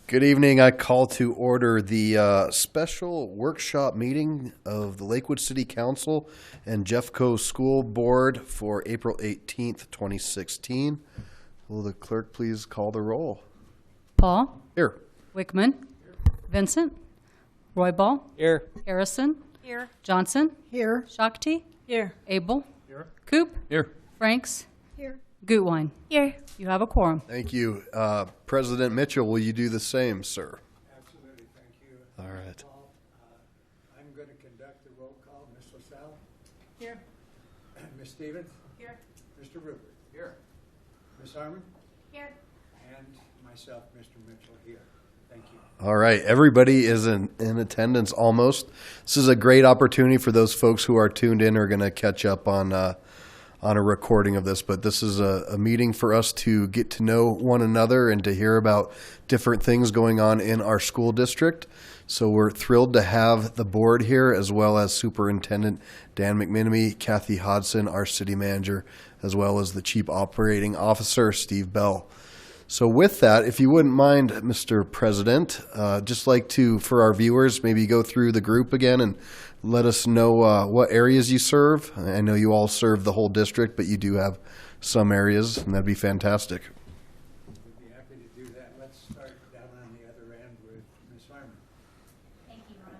Good evening. I call to order the special workshop meeting of the Lakewood City Council and Jeffco School Board for April 18th, 2016. Will the clerk please call the roll? Paul. Here. Wickman. Here. Vincent. Roybal. Here. Harrison. Here. Johnson. Here. Shakti. Here. Abel. Here. Coop. Here. Franks. Here. Gutwein. Here. You have a quorum. Thank you. President Mitchell, will you do the same, sir? Absolutely, thank you. All right. Paul, I'm going to conduct the roll call. Ms. LaSalle? Here. Ms. Stevens? Here. Mr. Rupert? Here. Ms. Harmon? Here. And myself, Mr. Mitchell, here. Thank you. All right. Everybody is in attendance almost. This is a great opportunity for those folks who are tuned in are going to catch up on a recording of this, but this is a meeting for us to get to know one another and to hear about different things going on in our school district. So we're thrilled to have the board here, as well as Superintendent Dan McMenemy, Kathy Hodson, our city manager, as well as the Chief Operating Officer, Steve Bell. So with that, if you wouldn't mind, Mr. President, just like to, for our viewers, maybe go through the group again and let us know what areas you serve. I know you all serve the whole district, but you do have some areas, and that'd be fantastic. We'd be happy to do that. Let's start down on the other end with Ms. Harmon. Thank you, Ron.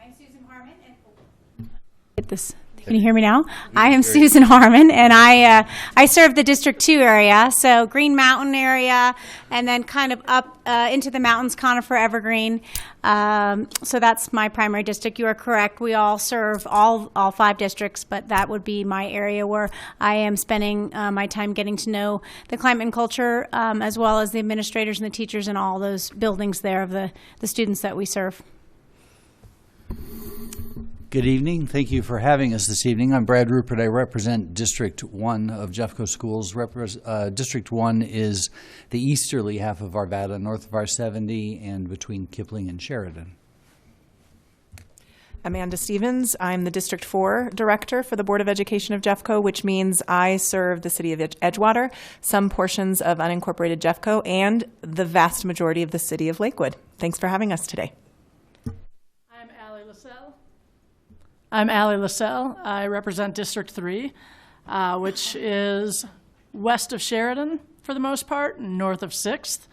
I'm Susan Harmon. Can you hear me now? I am Susan Harmon, and I serve the District 2 area, so Green Mountain area, and then kind of up into the mountains, Conifer, Evergreen. So that's my primary district. You are correct. We all serve all 5 districts, but that would be my area where I am spending my time getting to know the climate and culture, as well as the administrators and the teachers and all those buildings there of the students that we serve. Good evening. Thank you for having us this evening. I'm Brad Rupert. I represent District 1 of Jeffco Schools. District 1 is the easterly half of Arvada, north of R70, and between Kipling and Sheridan. Amanda Stevens. I'm the District 4 Director for the Board of Education of Jeffco, which means I serve the city of Edgewater, some portions of unincorporated Jeffco, and the vast majority of the city of Lakewood. Thanks for having us today. I'm Allie LaSalle. I represent District 3, which is west of Sheridan for the most part, and north of 6th,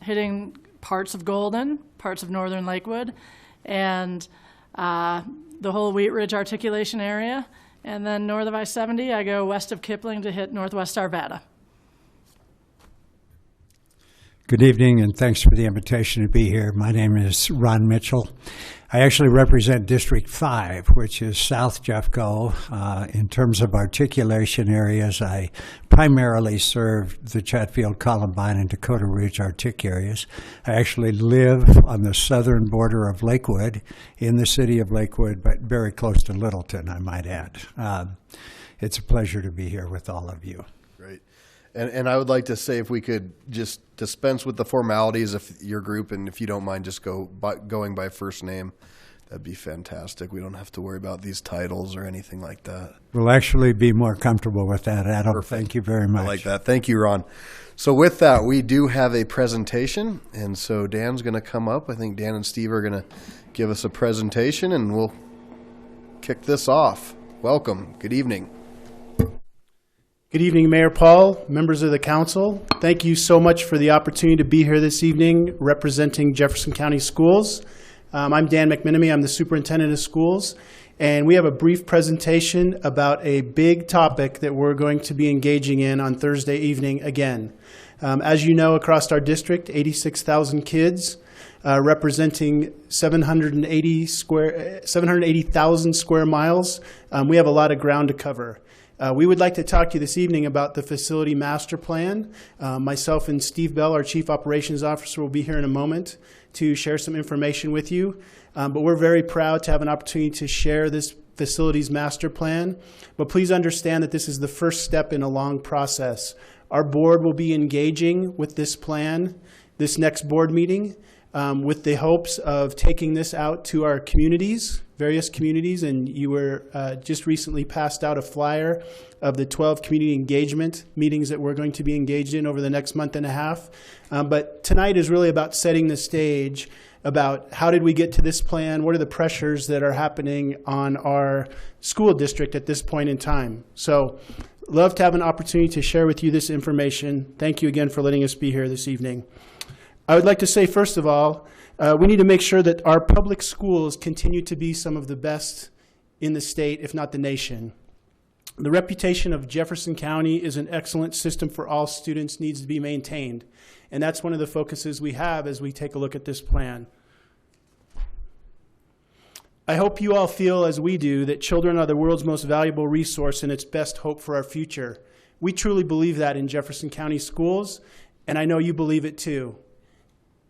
hitting parts of Golden, parts of northern Lakewood, and the whole Wheat Ridge articulation area. And then north of I-70, I go west of Kipling to hit northwest Arvada. Good evening, and thanks for the invitation to be here. My name is Ron Mitchell. I actually represent District 5, which is South Jeffco. In terms of articulation areas, I primarily serve the Chatfield, Columbine, and Dakota Ridge Artic areas. I actually live on the southern border of Lakewood, in the city of Lakewood, but very close to Littleton, I might add. It's a pleasure to be here with all of you. Great. And I would like to say, if we could just dispense with the formalities of your group, and if you don't mind just going by first name, that'd be fantastic. We don't have to worry about these titles or anything like that. We'll actually be more comfortable with that, Adam. Perfect. Thank you very much. I like that. Thank you, Ron. So with that, we do have a presentation, and so Dan's going to come up. I think Dan and Steve are going to give us a presentation, and we'll kick this off. Welcome. Good evening. Good evening, Mayor Paul, members of the council. Thank you so much for the opportunity to be here this evening representing Jefferson County Schools. I'm Dan McMenemy. I'm the Superintendent of Schools, and we have a brief presentation about a big topic that we're going to be engaging in on Thursday evening again. As you know, across our district, 86,000 kids, representing 780,000 square miles. We have a lot of ground to cover. We would like to talk to you this evening about the facility master plan. Myself and Steve Bell, our Chief Operations Officer, will be here in a moment to share some information with you. But we're very proud to have an opportunity to share this facilities master plan. But please understand that this is the first step in a long process. Our board will be engaging with this plan this next board meeting with the hopes of taking this out to our communities, various communities, and you were just recently passed out a flyer of the 12 community engagement meetings that we're going to be engaged in over the next month and a half. But tonight is really about setting the stage about how did we get to this plan, what are the pressures that are happening on our school district at this point in time. So love to have an opportunity to share with you this information. Thank you again for letting us be here this evening. I would like to say, first of all, we need to make sure that our public schools continue to be some of the best in the state, if not the nation. The reputation of Jefferson County is an excellent system for all students needs to be maintained. And that's one of the focuses we have as we take a look at this plan. I hope you all feel, as we do, that children are the world's most valuable resource and its best hope for our future. We truly believe that in Jefferson County schools, and I know you believe it too.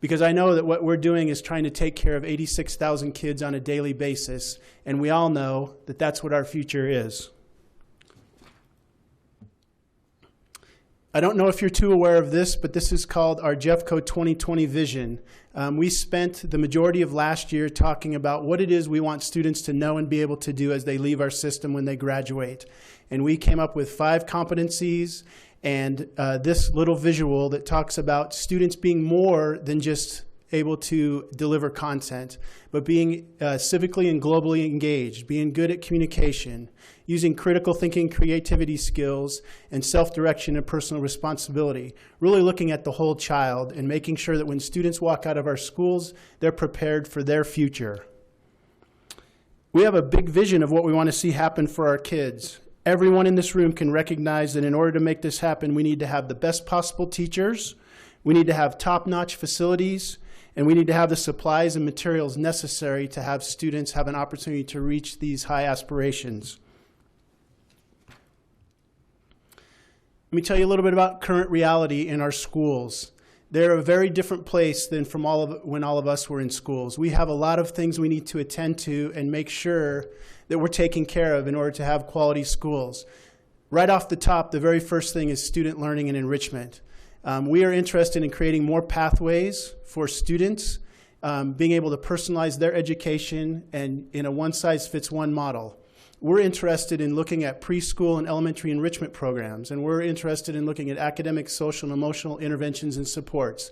Because I know that what we're doing is trying to take care of 86,000 kids on a daily basis, and we all know that that's what our future is. I don't know if you're too aware of this, but this is called our Jeffco 2020 vision. We spent the majority of last year talking about what it is we want students to know and be able to do as they leave our system when they graduate. And we came up with 5 competencies and this little visual that talks about students being more than just able to deliver content, but being civically and globally engaged, being good at communication, using critical thinking, creativity skills, and self-direction and personal responsibility, really looking at the whole child and making sure that when students walk out of our schools, they're prepared for their future. We have a big vision of what we want to see happen for our kids. Everyone in this room can recognize that in order to make this happen, we need to have the best possible teachers, we need to have top-notch facilities, and we need to have the supplies and materials necessary to have students have an opportunity to reach these high aspirations. Let me tell you a little bit about current reality in our schools. They're a very different place than from when all of us were in schools. We have a lot of things we need to attend to and make sure that we're taken care of in order to have quality schools. Right off the top, the very first thing is student learning and enrichment. We are interested in creating more pathways for students, being able to personalize their education and in a one-size-fits-one model. We're interested in looking at preschool and elementary enrichment programs, and we're interested in looking at academic, social, and emotional interventions and supports.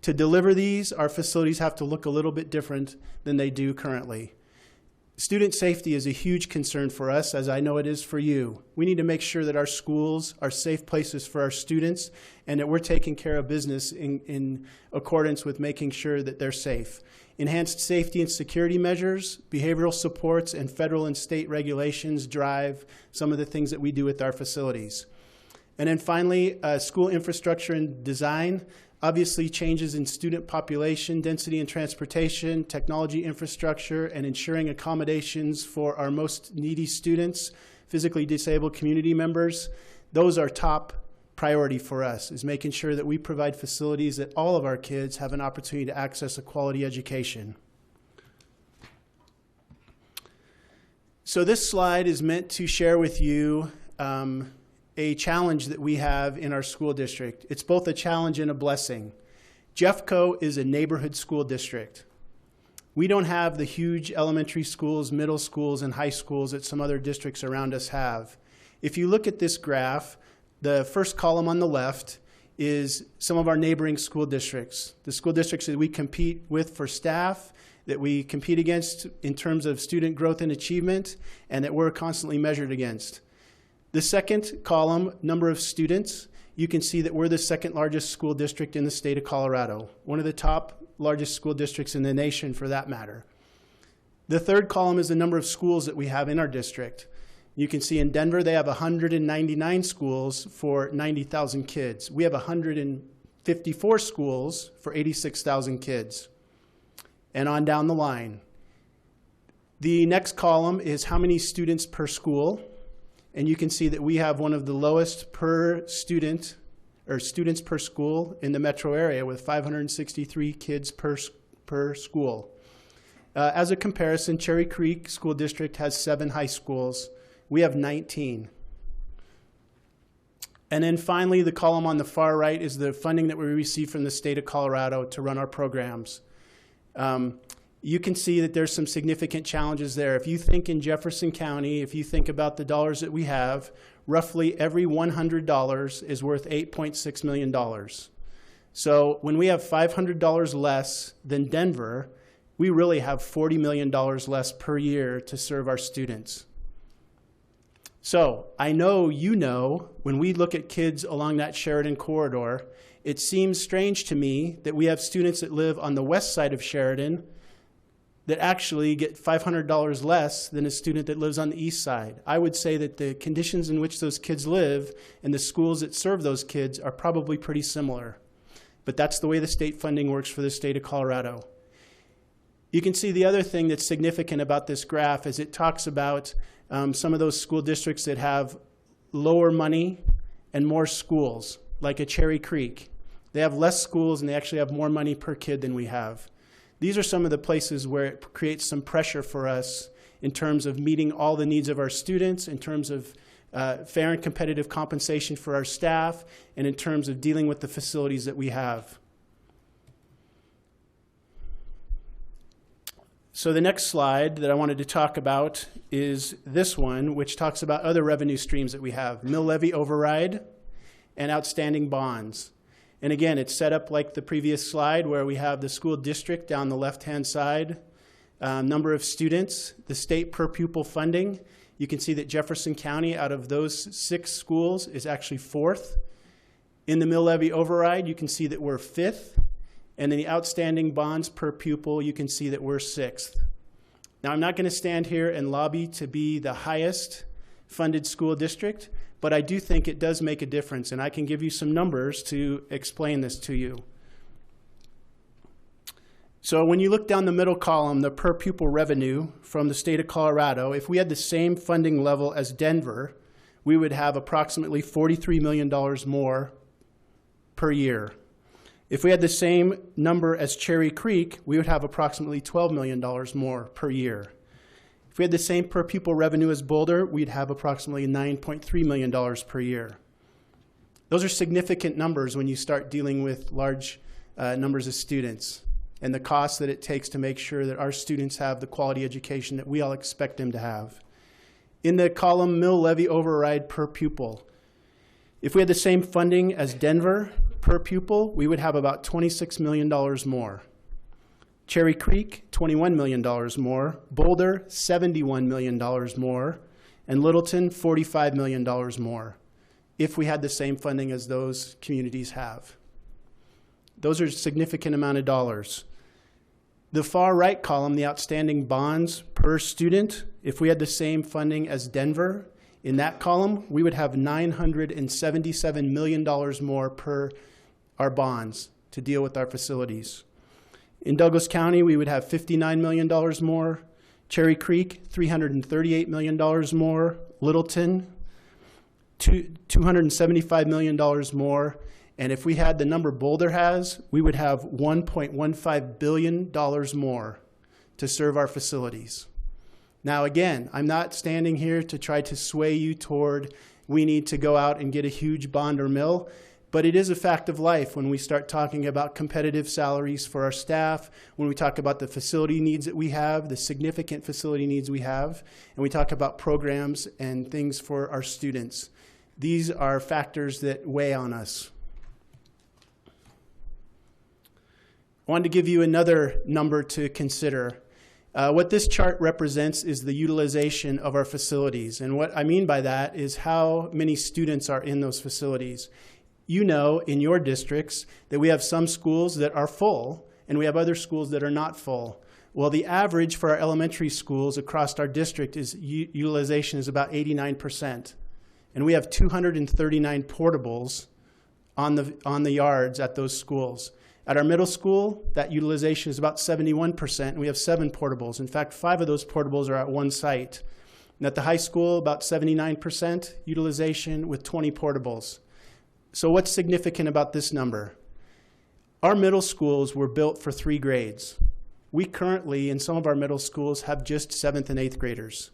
To deliver these, our facilities have to look a little bit different than they do currently. Student safety is a huge concern for us, as I know it is for you. We need to make sure that our schools are safe places for our students and that we're taking care of business in accordance with making sure that they're safe. Enhanced safety and security measures, behavioral supports, and federal and state regulations drive some of the things that we do with our facilities. And then finally, school infrastructure and design. Obviously, changes in student population, density and transportation, technology infrastructure, and ensuring accommodations for our most needy students, physically disabled community members. Those are top priority for us, is making sure that we provide facilities that all of our kids have an opportunity to access a quality education. So this slide is meant to share with you a challenge that we have in our school district. It's both a challenge and a blessing. Jeffco is a neighborhood school district. We don't have the huge elementary schools, middle schools, and high schools that some other districts around us have. If you look at this graph, the first column on the left is some of our neighboring school districts, the school districts that we compete with for staff, that we compete against in terms of student growth and achievement, and that we're constantly measured against. The second column, number of students, you can see that we're the second largest school district in the state of Colorado, one of the top largest school districts in the nation for that matter. The third column is the number of schools that we have in our district. You can see in Denver, they have 199 schools for 90,000 kids. We have 154 schools for 86,000 kids. And on down the line. The next column is how many students per school. And you can see that we have one of the lowest per student, or students per school in the metro area with 563 kids per school. As a comparison, Cherry Creek School District has 7 high schools. We have 19. And then finally, the column on the far right is the funding that we receive from the state of Colorado to run our programs. you can see that there's some significant challenges there. If you think in Jefferson County, if you think about the dollars that we have, roughly every $100 is worth $8.6 million. So when we have $500 less than Denver, we really have $40 million less per year to serve our students. So I know you know, when we look at kids along that Sheridan corridor, it seems strange to me that we have students that live on the west side of Sheridan that actually get $500 less than a student that lives on the east side. I would say that the conditions in which those kids live and the schools that serve those kids are probably pretty similar. But that's the way the state funding works for the state of Colorado. You can see the other thing that's significant about this graph is it talks about some of those school districts that have lower money and more schools, like a Cherry Creek. They have less schools and they actually have more money per kid than we have. These are some of the places where it creates some pressure for us in terms of meeting all the needs of our students, in terms of fair and competitive compensation for our staff, and in terms of dealing with the facilities that we have. So the next slide that I wanted to talk about is this one, which talks about other revenue streams that we have: mill levy override and outstanding bonds. And again, it's set up like the previous slide where we have the school district down the left-hand side, number of students, the state per pupil funding. You can see that Jefferson County, out of those 6 schools, is actually 4th. In the mill levy override, you can see that we're 5th. And in the outstanding bonds per pupil, you can see that we're 6th. Now, I'm not going to stand here and lobby to be the highest funded school district, but I do think it does make a difference, and I can give you some numbers to explain this to you. So when you look down the middle column, the per pupil revenue from the state of Colorado, if we had the same funding level as Denver, we would have approximately $43 million more per year. If we had the same number as Cherry Creek, we would have approximately $12 million more per year. If we had the same per pupil revenue as Boulder, we'd have approximately $9.3 million per year. Those are significant numbers when you start dealing with large numbers of students and the cost that it takes to make sure that our students have the quality education that we all expect them to have. In the column mill levy override per pupil, if we had the same funding as Denver per pupil, we would have about $26 million more. Cherry Creek, $21 million more. Boulder, $71 million more. And Littleton, $45 million more, if we had the same funding as those communities have. Those are a significant amount of dollars. The far right column, the outstanding bonds per student, if we had the same funding as Denver, in that column, we would have $977 million more per our bonds to deal with our facilities. In Douglas County, we would have $59 million more. Cherry Creek, $338 million more. Littleton, $275 million more. And if we had the number Boulder has, we would have $1.15 billion more to serve our facilities. Now, again, I'm not standing here to try to sway you toward we need to go out and get a huge bond or mill, but it is a fact of life when we start talking about competitive salaries for our staff, when we talk about the facility needs that we have, the significant facility needs we have, and we talk about programs and things for our students. These are factors that weigh on us. I wanted to give you another number to consider. What this chart represents is the utilization of our facilities. And what I mean by that is how many students are in those facilities. You know in your districts that we have some schools that are full and we have other schools that are not full. Well, the average for our elementary schools across our district is utilization is about 89%. And we have 239 portables on the yards at those schools. At our middle school, that utilization is about 71%, and we have 7 portables. In fact, 5 of those portables are at one site. And at the high school, about 79% utilization with 20 portables. So what's significant about this number? Our middle schools were built for 3 grades. We currently, in some of our middle schools, have just 7th and 8th graders.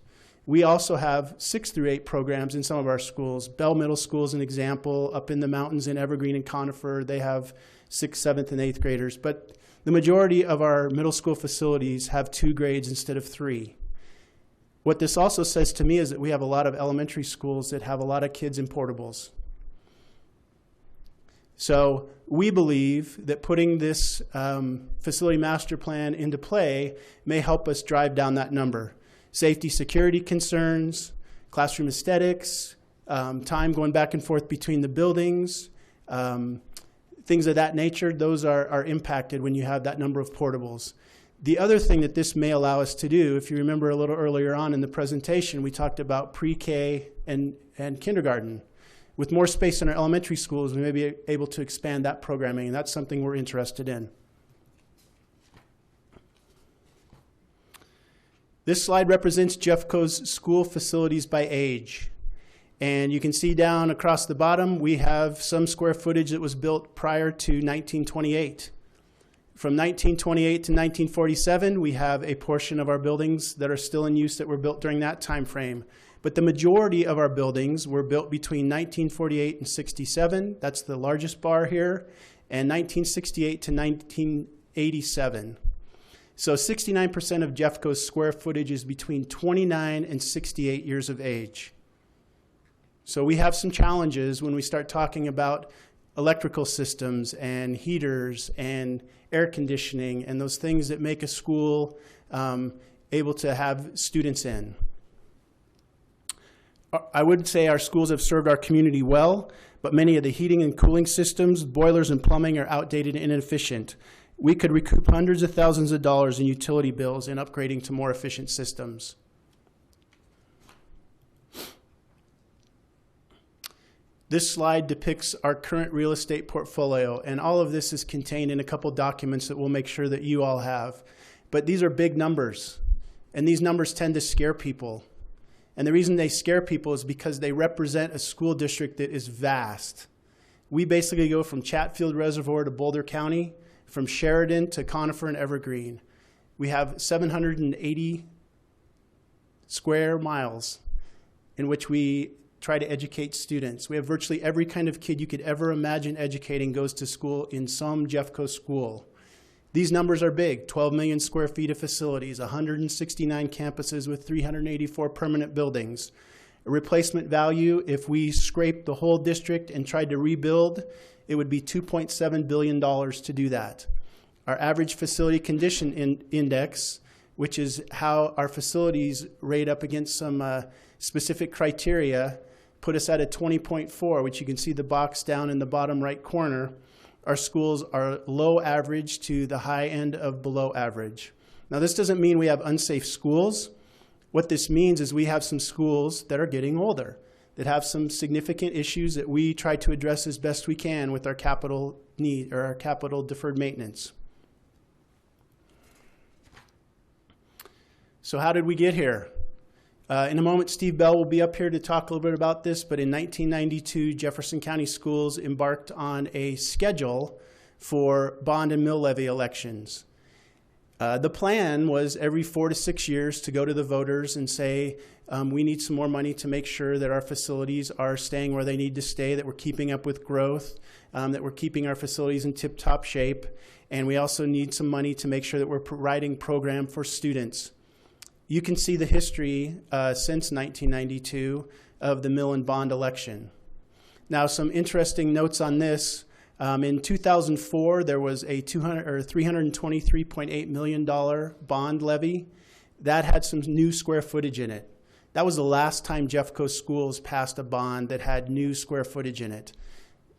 We also have 6 through 8 programs in some of our schools. Bell Middle School is an example. Up in the mountains in Evergreen and Conifer, they have 6th, 7th, and 8th graders. But the majority of our middle school facilities have 2 grades instead of 3. What this also says to me is that we have a lot of elementary schools that have a lot of kids in portables. So we believe that putting this facility master plan into play may help us drive down that number. Safety, security concerns, classroom aesthetics, time going back and forth between the buildings, things of that nature, those are impacted when you have that number of portables. The other thing that this may allow us to do, if you remember a little earlier on in the presentation, we talked about pre-K and kindergarten. With more space in our elementary schools, we may be able to expand that programming, and that's something we're interested in. This slide represents Jeffco's school facilities by age. And you can see down across the bottom, we have some square footage that was built prior to 1928. From 1928 to 1947, we have a portion of our buildings that are still in use that were built during that time frame. But the majority of our buildings were built between 1948 and 67. That's the largest bar here. And 1968 to 1987. So 69% of Jeffco's square footage is between 29 and 68 years of age. So we have some challenges when we start talking about electrical systems and heaters and air conditioning and those things that make a school able to have students in. I would say our schools have served our community well, but many of the heating and cooling systems, boilers and plumbing are outdated and inefficient. We could recoup hundreds of thousands of dollars in utility bills in upgrading to more efficient systems. This slide depicts our current real estate portfolio, and all of this is contained in a couple documents that we'll make sure that you all have. But these are big numbers, and these numbers tend to scare people. And the reason they scare people is because they represent a school district that is vast. We basically go from Chatfield Reservoir to Boulder County, from Sheridan to Conifer and Evergreen. We have 780 square miles in which we try to educate students. We have virtually every kind of kid you could ever imagine educating goes to school in some Jeffco school. These numbers are big: 12 million square feet of facilities, 169 campuses with 384 permanent buildings. A replacement value, if we scraped the whole district and tried to rebuild, it would be $2.7 billion to do that. Our average facility condition index, which is how our facilities rate up against some specific criteria, put us at a 20.4, which you can see the box down in the bottom right corner. Our schools are low average to the high end of below average. Now, this doesn't mean we have unsafe schools. What this means is we have some schools that are getting older, that have some significant issues that we try to address as best we can with our capital need or our capital deferred maintenance. So how did we get here? In a moment, Steve Bell will be up here to talk a little bit about this, but in 1992, Jefferson County Schools embarked on a schedule for bond and mill levy elections. The plan was every 4 to 6 years to go to the voters and say, we need some more money to make sure that our facilities are staying where they need to stay, that we're keeping up with growth, that we're keeping our facilities in tip-top shape, and we also need some money to make sure that we're providing program for students. You can see the history since 1992 of the mill and bond election. Now, some interesting notes on this. In 2004, there was a $323.8 million bond levy. That had some new square footage in it. That was the last time Jeffco Schools passed a bond that had new square footage in it.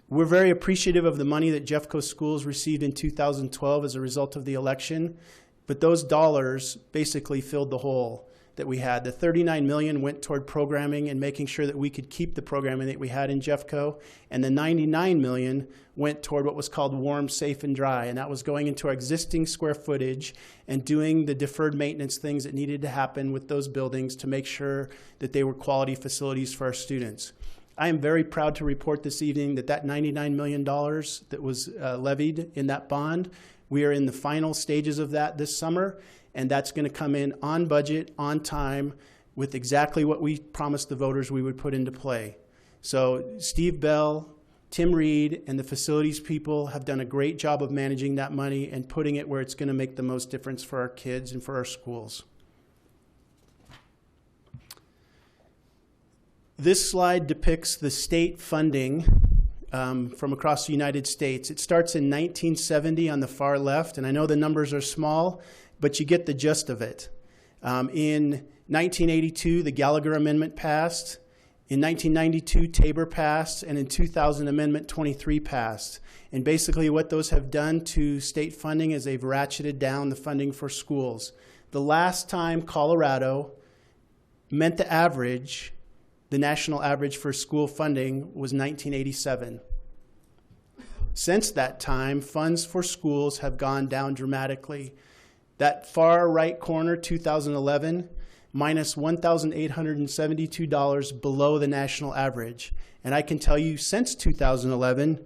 We're very appreciative of the money that Jeffco Schools received in 2012 as a result of the election. But those dollars basically filled the hole that we had. The $39 million went toward programming and making sure that we could keep the programming that we had in Jeffco, and the $99 million went toward what was called warm, safe, and dry, and that was going into our existing square footage and doing the deferred maintenance things that needed to happen with those buildings to make sure that they were quality facilities for our students. I am very proud to report this evening that that $99 million that was levied in that bond, we are in the final stages of that this summer, and that's going to come in on budget, on time, with exactly what we promised the voters we would put into play. So Steve Bell, Tim Reed, and the facilities people have done a great job of managing that money and putting it where it's going to make the most difference for our kids and for our schools. This slide depicts the state funding from across the United States. It starts in 1970 on the far left, and I know the numbers are small, but you get the gist of it. In 1982, the Gallagher Amendment passed. In 1992, Tabor passed, and in 2000, Amendment 23 passed. And basically what those have done to state funding is they've ratcheted down the funding for schools. The last time Colorado met the average, the national average for school funding was 1987. Since that time, funds for schools have gone down dramatically. That far right corner, 2011, minus $1,872 below the national average. And I can tell you, since 2011,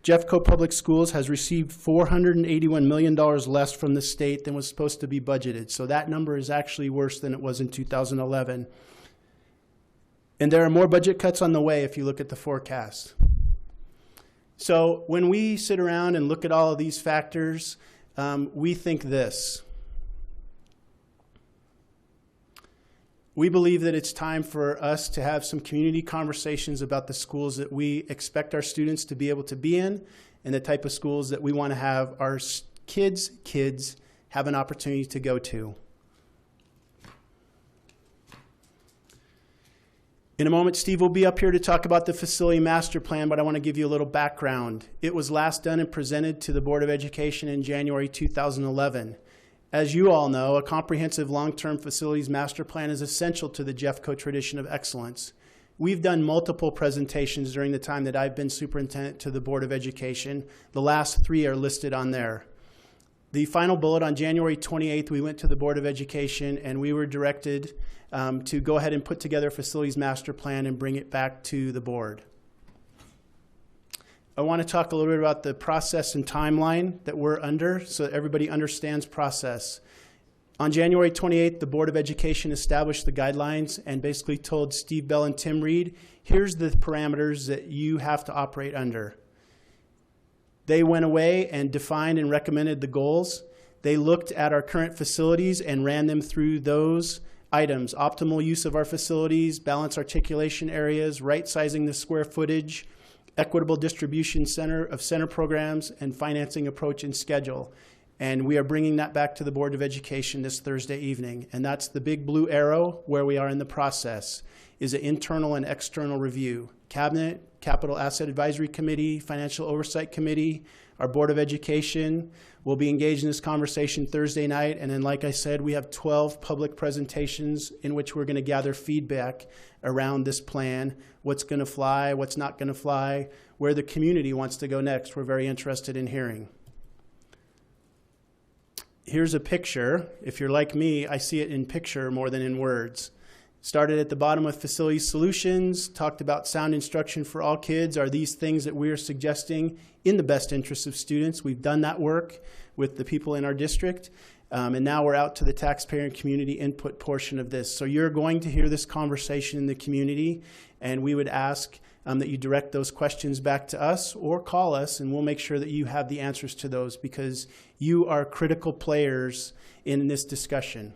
Jeffco Public Schools has received $481 million less from the state than was supposed to be budgeted. So that number is actually worse than it was in 2011. And there are more budget cuts on the way if you look at the forecast. So when we sit around and look at all of these factors, we think this. We believe that it's time for us to have some community conversations about the schools that we expect our students to be able to be in and the type of schools that we want to have our kids have an opportunity to go to. In a moment, Steve will be up here to talk about the facility master plan, but I want to give you a little background. It was last done and presented to the Board of Education in January 2011. As you all know, a comprehensive long-term facilities master plan is essential to the Jeffco tradition of excellence. We've done multiple presentations during the time that I've been superintendent to the Board of Education. The last 3 are listed on there. The final bullet on January 28th, we went to the Board of Education and we were directed to go ahead and put together a facilities master plan and bring it back to the board. I want to talk a little bit about the process and timeline that we're under so that everybody understands process. On January 28th, the Board of Education established the guidelines and basically told Steve Bell and Tim Reed, here's the parameters that you have to operate under. They went away and defined and recommended the goals. They looked at our current facilities and ran them through those items: optimal use of our facilities, balanced articulation areas, right sizing the square footage, equitable distribution center programs, and financing approach and schedule. And we are bringing that back to the Board of Education this Thursday evening. And that's the big blue arrow where we are in the process, is an internal and external review. Cabinet, Capital Asset Advisory Committee, Financial Oversight Committee, our Board of Education will be engaged in this conversation Thursday night. And then, like I said, we have 12 public presentations in which we're going to gather feedback around this plan, what's going to fly, what's not going to fly, where the community wants to go next. We're very interested in hearing. Here's a picture. If you're like me, I see it in picture more than in words. Started at the bottom with facility solutions, talked about sound instruction for all kids. Are these things that we are suggesting in the best interest of students? We've done that work with the people in our district. And now we're out to the taxpayer and community input portion of this. So you're going to hear this conversation in the community, and we would ask that you direct those questions back to us or call us, and we'll make sure that you have the answers to those because you are critical players in this discussion.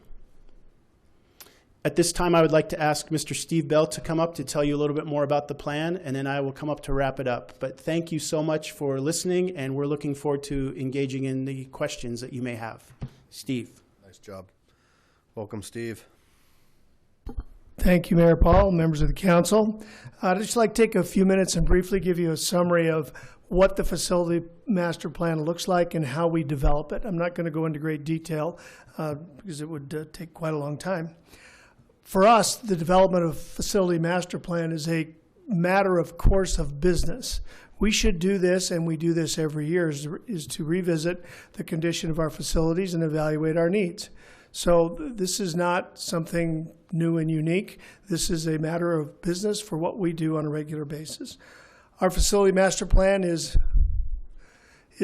At this time, I would like to ask Mr. Steve Bell to come up to tell you a little bit more about the plan, and then I will come up to wrap it up. But thank you so much for listening, and we're looking forward to engaging in the questions that you may have. Steve. Nice job. Welcome, Steve. Thank you, Mayor Paul, members of the council. I'd just like to take a few minutes and briefly give you a summary of what the facility master plan looks like and how we develop it. I'm not going to go into great detail because it would take quite a long time. For us, the development of facility master plan is a matter of course of business. We should do this, and we do this every year, is to revisit the condition of our facilities and evaluate our needs. So this is not something new and unique. This is a matter of business for what we do on a regular basis. Our facility master plan is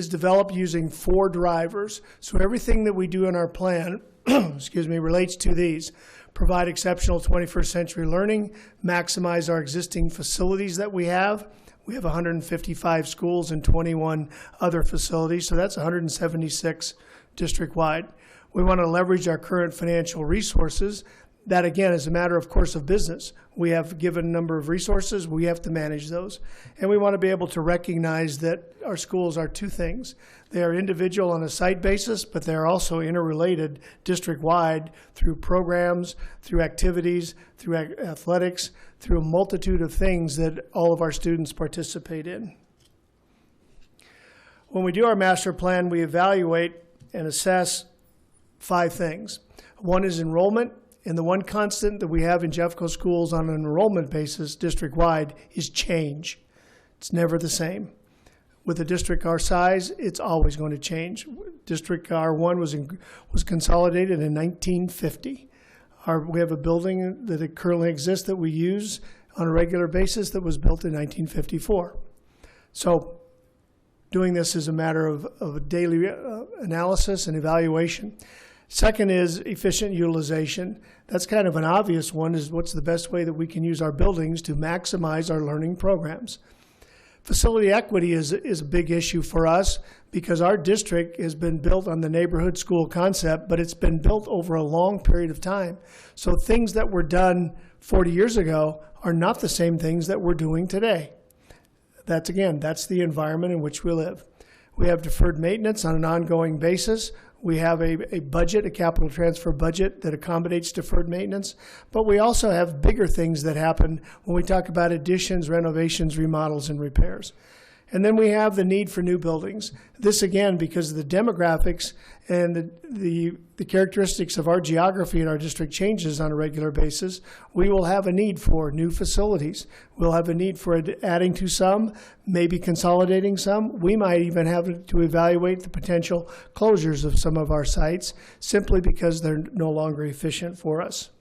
developed using 4 drivers. So everything that we do in our plan, relates to these. provide exceptional 21st century learning, maximize our existing facilities that we have. We have 155 schools and 21 other facilities, so that's 176 district-wide. We want to leverage our current financial resources. That, again, is a matter of course of business. We have given a number of resources. We have to manage those. And we want to be able to recognize that our schools are two things. They are individual on a site basis, but they're also interrelated district-wide through programs, through activities, through athletics, through a multitude of things that all of our students participate in. When we do our master plan, we evaluate and assess 5 things. One is enrollment. And the one constant that we have in Jeffco schools on an enrollment basis district-wide is change. It's never the same. With a district our size, it's always going to change. District R1 was consolidated in 1950. We have a building that currently exists that we use on a regular basis that was built in 1954. So doing this is a matter of a daily analysis and evaluation. Second is efficient utilization. That's kind of an obvious one, is what's the best way that we can use our buildings to maximize our learning programs. Facility equity is a big issue for us because our district has been built on the neighborhood school concept, but it's been built over a long period of time. So things that were done 40 years ago are not the same things that we're doing today. That's the environment in which we live. We have deferred maintenance on an ongoing basis. We have a budget, a capital transfer budget that accommodates deferred maintenance, but we also have bigger things that happen when we talk about additions, renovations, remodels, and repairs. And then we have the need for new buildings. This, again, because of the demographics and the characteristics of our geography in our district changes on a regular basis, we will have a need for new facilities. We'll have a need for adding to some, maybe consolidating some. We might even have to evaluate the potential closures of some of our sites simply because they're no longer efficient for us.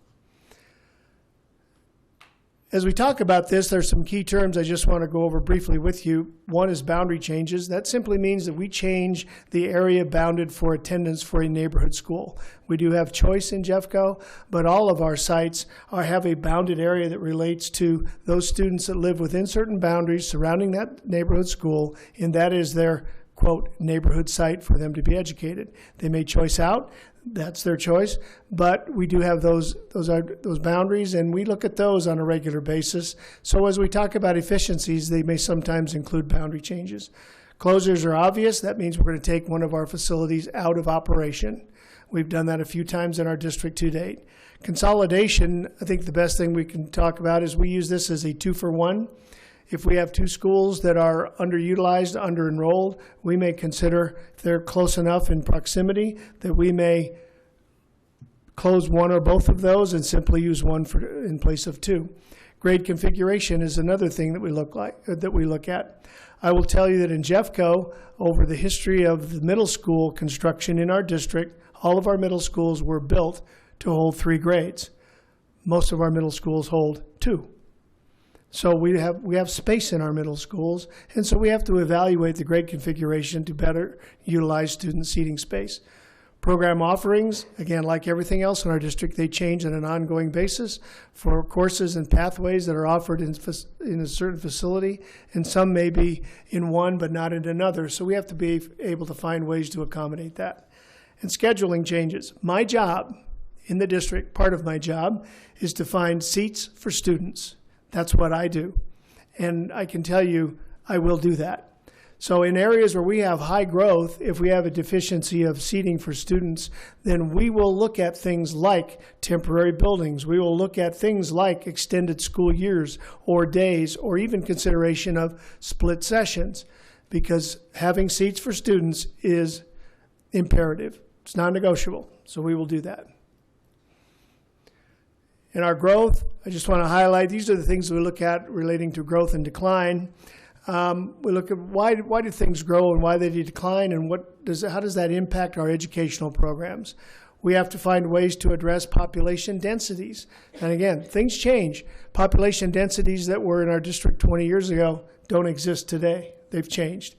As we talk about this, there's some key terms I just want to go over briefly with you. One is boundary changes. That simply means that we change the area bounded for attendance for a neighborhood school. We do have choice in Jeffco, but all of our sites have a bounded area that relates to those students that live within certain boundaries surrounding that neighborhood school, and that is their, quote, neighborhood site for them to be educated. They may choice out. That's their choice, but we do have those boundaries, and we look at those on a regular basis. So as we talk about efficiencies, they may sometimes include boundary changes. Closures are obvious. That means we're going to take one of our facilities out of operation. We've done that a few times in our district to date. Consolidation, I think the best thing we can talk about is we use this as a 2-for-1. If we have 2 schools that are underutilized, under-enrolled, we may consider, if they're close enough in proximity, that we may close one or both of those and simply use one in place of 2. Grade configuration is another thing that we look at. I will tell you that in Jeffco, over the history of the middle school construction in our district, all of our middle schools were built to hold 3 grades. Most of our middle schools hold 2. So we have space in our middle schools, and so we have to evaluate the grade configuration to better utilize student seating space. Program offerings, again, like everything else in our district, they change on an ongoing basis for courses and pathways that are offered in a certain facility, and some may be in one but not in another. So we have to be able to find ways to accommodate that. And scheduling changes. My job in the district, part of my job, is to find seats for students. That's what I do. And I can tell you, I will do that. So in areas where we have high growth, if we have a deficiency of seating for students, then we will look at things like temporary buildings. We will look at things like extended school years or days, or even consideration of split sessions, because having seats for students is imperative. It's non-negotiable, so we will do that. In our growth, I just want to highlight, these are the things we look at relating to growth and decline. We look at why do things grow and why they decline, and how does that impact our educational programs. We have to find ways to address population densities. And again, things change. Population densities that were in our district 20 years ago don't exist today. They've changed.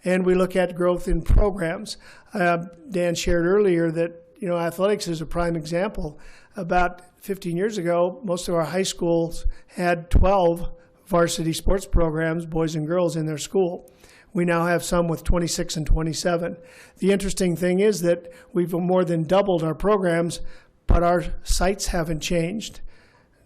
And we look at growth in programs. Dan shared earlier that athletics is a prime example. About 15 years ago, most of our high schools had 12 varsity sports programs, boys and girls, in their school. We now have some with 26 and 27. The interesting thing is that we've more than doubled our programs, but our sites haven't changed.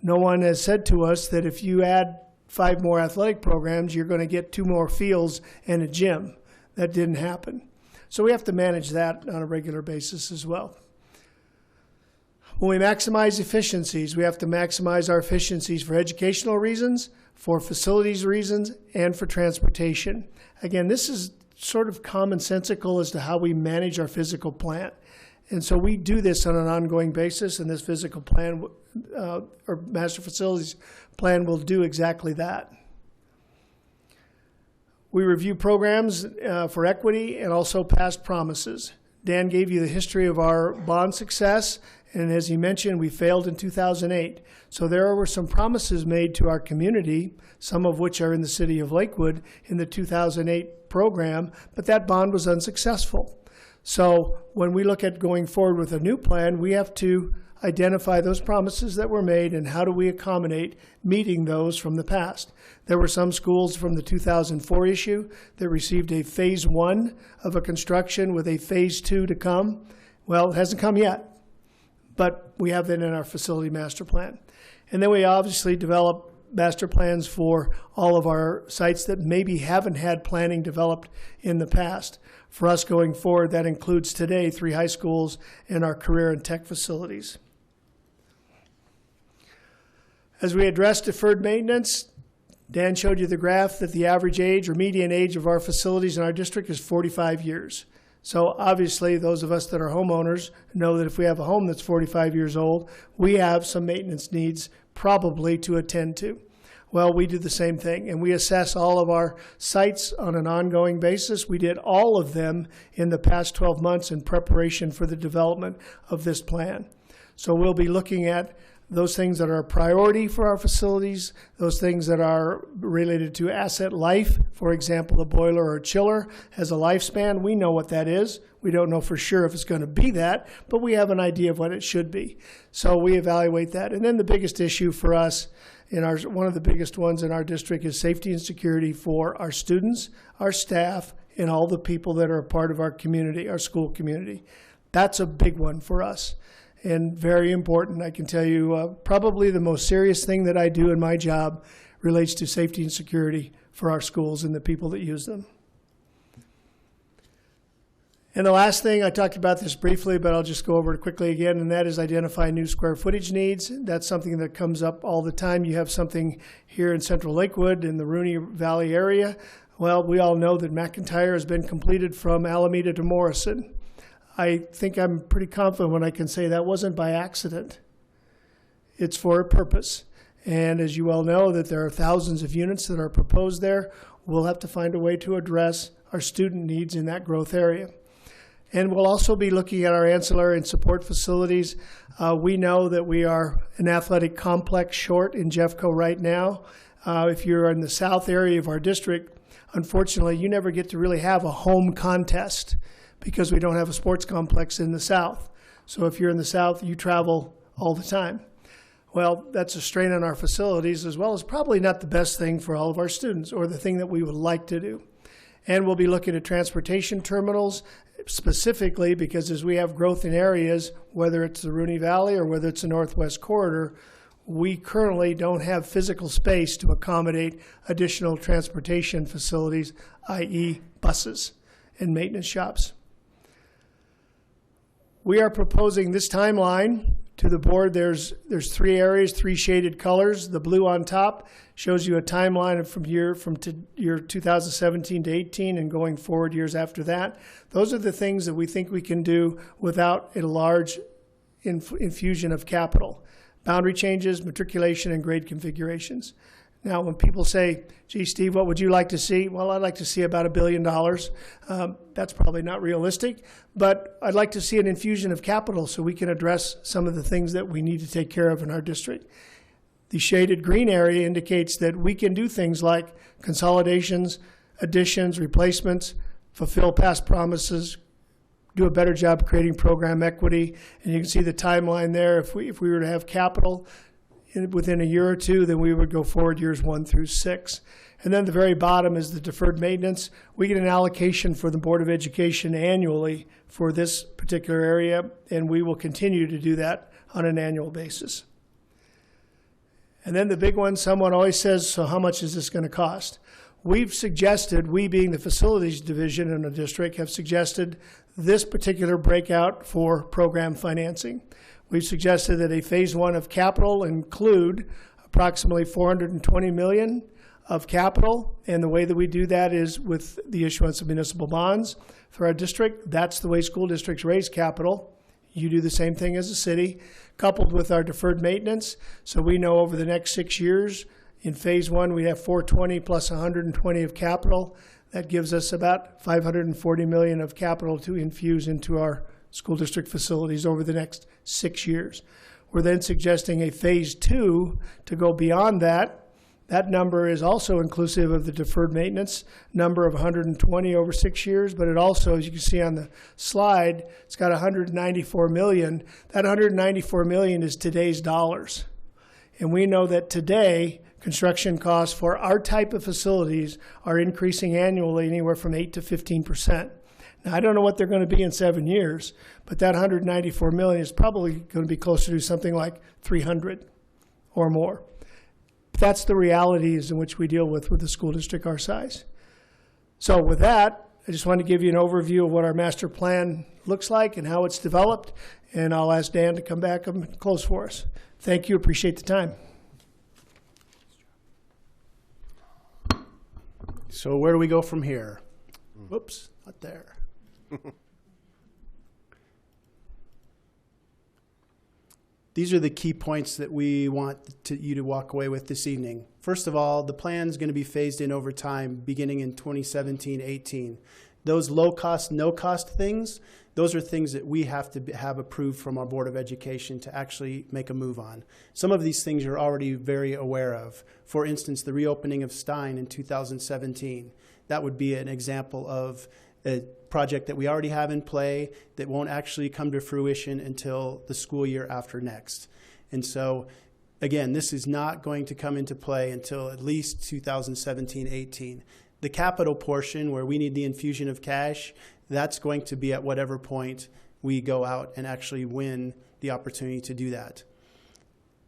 No one has said to us that if you add 5 more athletic programs, you're going to get 2 more fields and a gym. That didn't happen. So we have to manage that on a regular basis as well. When we maximize efficiencies, we have to maximize our efficiencies for educational reasons, for facilities reasons, and for transportation. Again, this is sort of commonsensical as to how we manage our physical plant. And so we do this on an ongoing basis, and this physical plan, or master facilities plan, will do exactly that. We review programs for equity and also past promises. Dan gave you the history of our bond success, and as he mentioned, we failed in 2008. So there were some promises made to our community, some of which are in the city of Lakewood in the 2008 program, but that bond was unsuccessful. So when we look at going forward with a new plan, we have to identify those promises that were made and how do we accommodate meeting those from the past. There were some schools from the 2004 issue that received a phase 1 of a construction with a phase 2 to come. Well, it hasn't come yet, but we have that in our facility master plan. And then we obviously develop master plans for all of our sites that maybe haven't had planning developed in the past. For us going forward, that includes today 3 high schools and our career and tech facilities. As we address deferred maintenance, Dan showed you the graph that the average age or median age of our facilities in our district is 45 years. So obviously, those of us that are homeowners know that if we have a home that's 45 years old, we have some maintenance needs probably to attend to. Well, we do the same thing, and we assess all of our sites on an ongoing basis. We did all of them in the past 12 months in preparation for the development of this plan. So we'll be looking at those things that are a priority for our facilities, those things that are related to asset life. For example, a boiler or a chiller has a lifespan. We know what that is. We don't know for sure if it's going to be that, but we have an idea of what it should be. So we evaluate that. And then the biggest issue for us, one of the biggest ones in our district, is safety and security for our students, our staff, and all the people that are a part of our community, our school community. That's a big one for us and very important. I can tell you probably the most serious thing that I do in my job relates to safety and security for our schools and the people that use them. And the last thing, I talked about this briefly, but I'll just go over it quickly again, and that is identify new square footage needs. That's something that comes up all the time. You have something here in Central Lakewood in the Rooney Valley area. Well, we all know that McIntyre has been completed from Alameda to Morrison. I think I'm pretty confident when I can say that wasn't by accident. It's for a purpose. And as you well know, that there are thousands of units that are proposed there. We'll have to find a way to address our student needs in that growth area. And we'll also be looking at our ancillary and support facilities. We know that we are an athletic complex short in Jeffco right now. If you're in the south area of our district, unfortunately, you never get to really have a home contest because we don't have a sports complex in the south. So if you're in the south, you travel all the time. Well, that's a strain on our facilities, as well as probably not the best thing for all of our students or the thing that we would like to do. And we'll be looking at transportation terminals specifically because as we have growth in areas, whether it's the Rooney Valley or whether it's the Northwest Corridor, we currently don't have physical space to accommodate additional transportation facilities, i.e. buses and maintenance shops. We are proposing this timeline to the board. There's 3 areas, 3 shaded colors. The blue on top shows you a timeline from year 2017 to 18 and going forward years after that. Those are the things that we think we can do without a large infusion of capital. Boundary changes, matriculation, and grade configurations. Now, when people say, gee, Steve, what would you like to see? Well, I'd like to see about $1 billion. That's probably not realistic, but I'd like to see an infusion of capital so we can address some of the things that we need to take care of in our district. The shaded green area indicates that we can do things like consolidations, additions, replacements, fulfill past promises, do a better job creating program equity. And you can see the timeline there. If we were to have capital within a year or two, then we would go forward years 1 through 6. And then the very bottom is the deferred maintenance. We get an allocation for the Board of Education annually for this particular area, and we will continue to do that on an annual basis. And then the big one, someone always says, so how much is this going to cost? We've suggested, we being the facilities division in the district, have suggested this particular breakout for program financing. We've suggested that a phase 1 of capital include approximately $420 million of capital, and the way that we do that is with the issuance of municipal bonds for our district. That's the way school districts raise capital. You do the same thing as a city, coupled with our deferred maintenance. So we know over the next 6 years, in phase 1, we have 420 plus 120 of capital. That gives us about $540 million of capital to infuse into our school district facilities over the next 6 years. We're then suggesting a phase 2 to go beyond that. That number is also inclusive of the deferred maintenance number of 120 over 6 years, but it also, as you can see on the slide, it's got 194 million. That 194 million is today's dollars. And we know that today, construction costs for our type of facilities are increasing annually anywhere from 8 to 15%. Now, I don't know what they're going to be in 7 years, but that 194 million is probably going to be closer to something like 300 or more. That's the realities in which we deal with the school district our size. So with that, I just wanted to give you an overview of what our master plan looks like and how it's developed, and I'll ask Dan to come back and close for us. Thank you. Appreciate the time. So where do we go from here? Whoops, not there. These are the key points that we want you to walk away with this evening. First of all, the plan is going to be phased in over time beginning in 2017-18. Those low-cost, no-cost things, those are things that we have to have approved from our Board of Education to actually make a move on. Some of these things you're already very aware of. For instance, the reopening of Stein in 2017. That would be an example of a project that we already have in play that won't actually come to fruition until the school year after next. And so, again, this is not going to come into play until at least 2017-18. The capital portion, where we need the infusion of cash, that's going to be at whatever point we go out and actually win the opportunity to do that.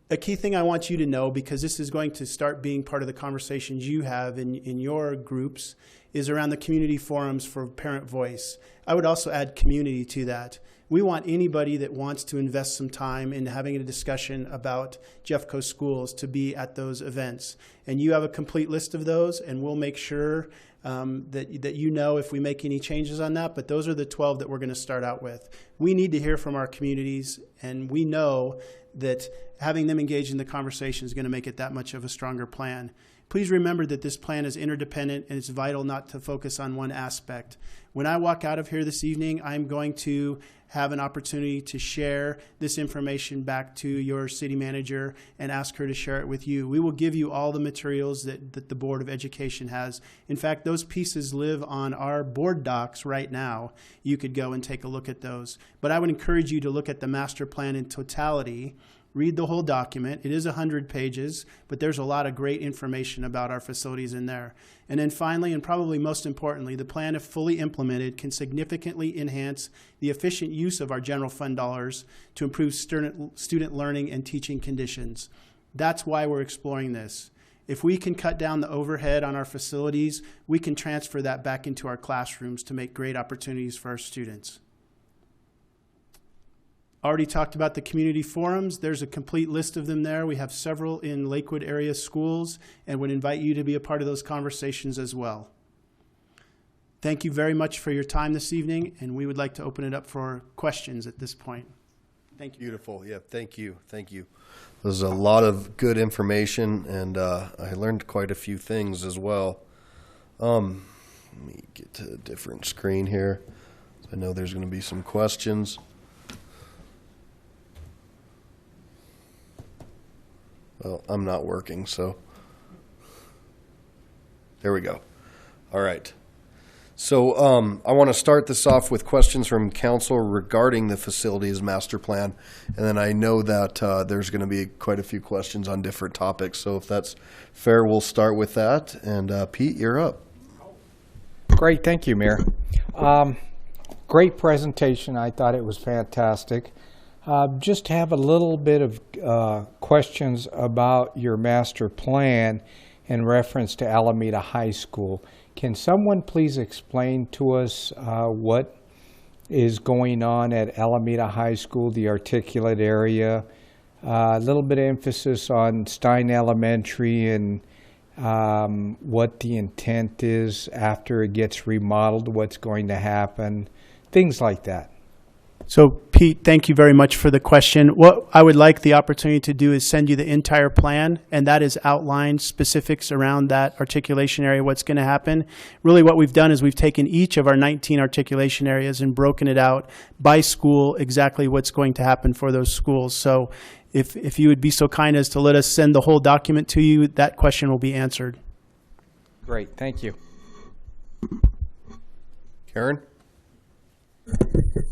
A key thing I want you to know, because this is going to start being part of the conversations you have in your groups, is around the community forums for parent voice. I would also add community to that. We want anybody that wants to invest some time in having a discussion about Jeffco schools to be at those events. And you have a complete list of those, and we'll make sure that you know if we make any changes on that. But those are the 12 that we're going to start out with. We need to hear from our communities, and we know that having them engage in the conversation is going to make it that much of a stronger plan. Please remember that this plan is interdependent, and it's vital not to focus on one aspect. When I walk out of here this evening, I'm going to have an opportunity to share this information back to your city manager and ask her to share it with you. We will give you all the materials that the Board of Education has. In fact, those pieces live on our board docs right now. You could go and take a look at those. But I would encourage you to look at the master plan in totality. Read the whole document. It is 100 pages, but there's a lot of great information about our facilities in there. And then finally, and probably most importantly, the plan, if fully implemented, can significantly enhance the efficient use of our general fund dollars to improve student learning and teaching conditions. That's why we're exploring this. If we can cut down the overhead on our facilities, we can transfer that back into our classrooms to make great opportunities for our students. Already talked about the community forums. There's a complete list of them there. We have several in Lakewood area schools and would invite you to be a part of those conversations as well. Thank you very much for your time this evening, and we would like to open it up for questions at this point. Thank you. Beautiful. Yeah, thank you. Thank you. There's a lot of good information, and I learned quite a few things as well. Let me get to a different screen here. I know there's going to be some questions. Well, I'm not working, so there we go. All right. So I want to start this off with questions from council regarding the facilities master plan. And then I know that there's going to be quite a few questions on different topics. So if that's fair, we'll start with that. And Pete, you're up. Great, thank you, Mayor. Great presentation. I thought it was fantastic. Just have a little bit of questions about your master plan in reference to Alameda High School. Can someone please explain to us what is going on at Alameda High School, the articulate area? A little bit of emphasis on Stein Elementary and what the intent is after it gets remodeled, what's going to happen, things like that. So, Pete, thank you very much for the question. What I would like the opportunity to do is send you the entire plan, and that is outlined specifics around that articulation area, what's going to happen. Really what we've done is we've taken each of our 19 articulation areas and broken it out by school, exactly what's going to happen for those schools. So if you would be so kind as to let us send the whole document to you, that question will be answered. Great, thank you. Karen?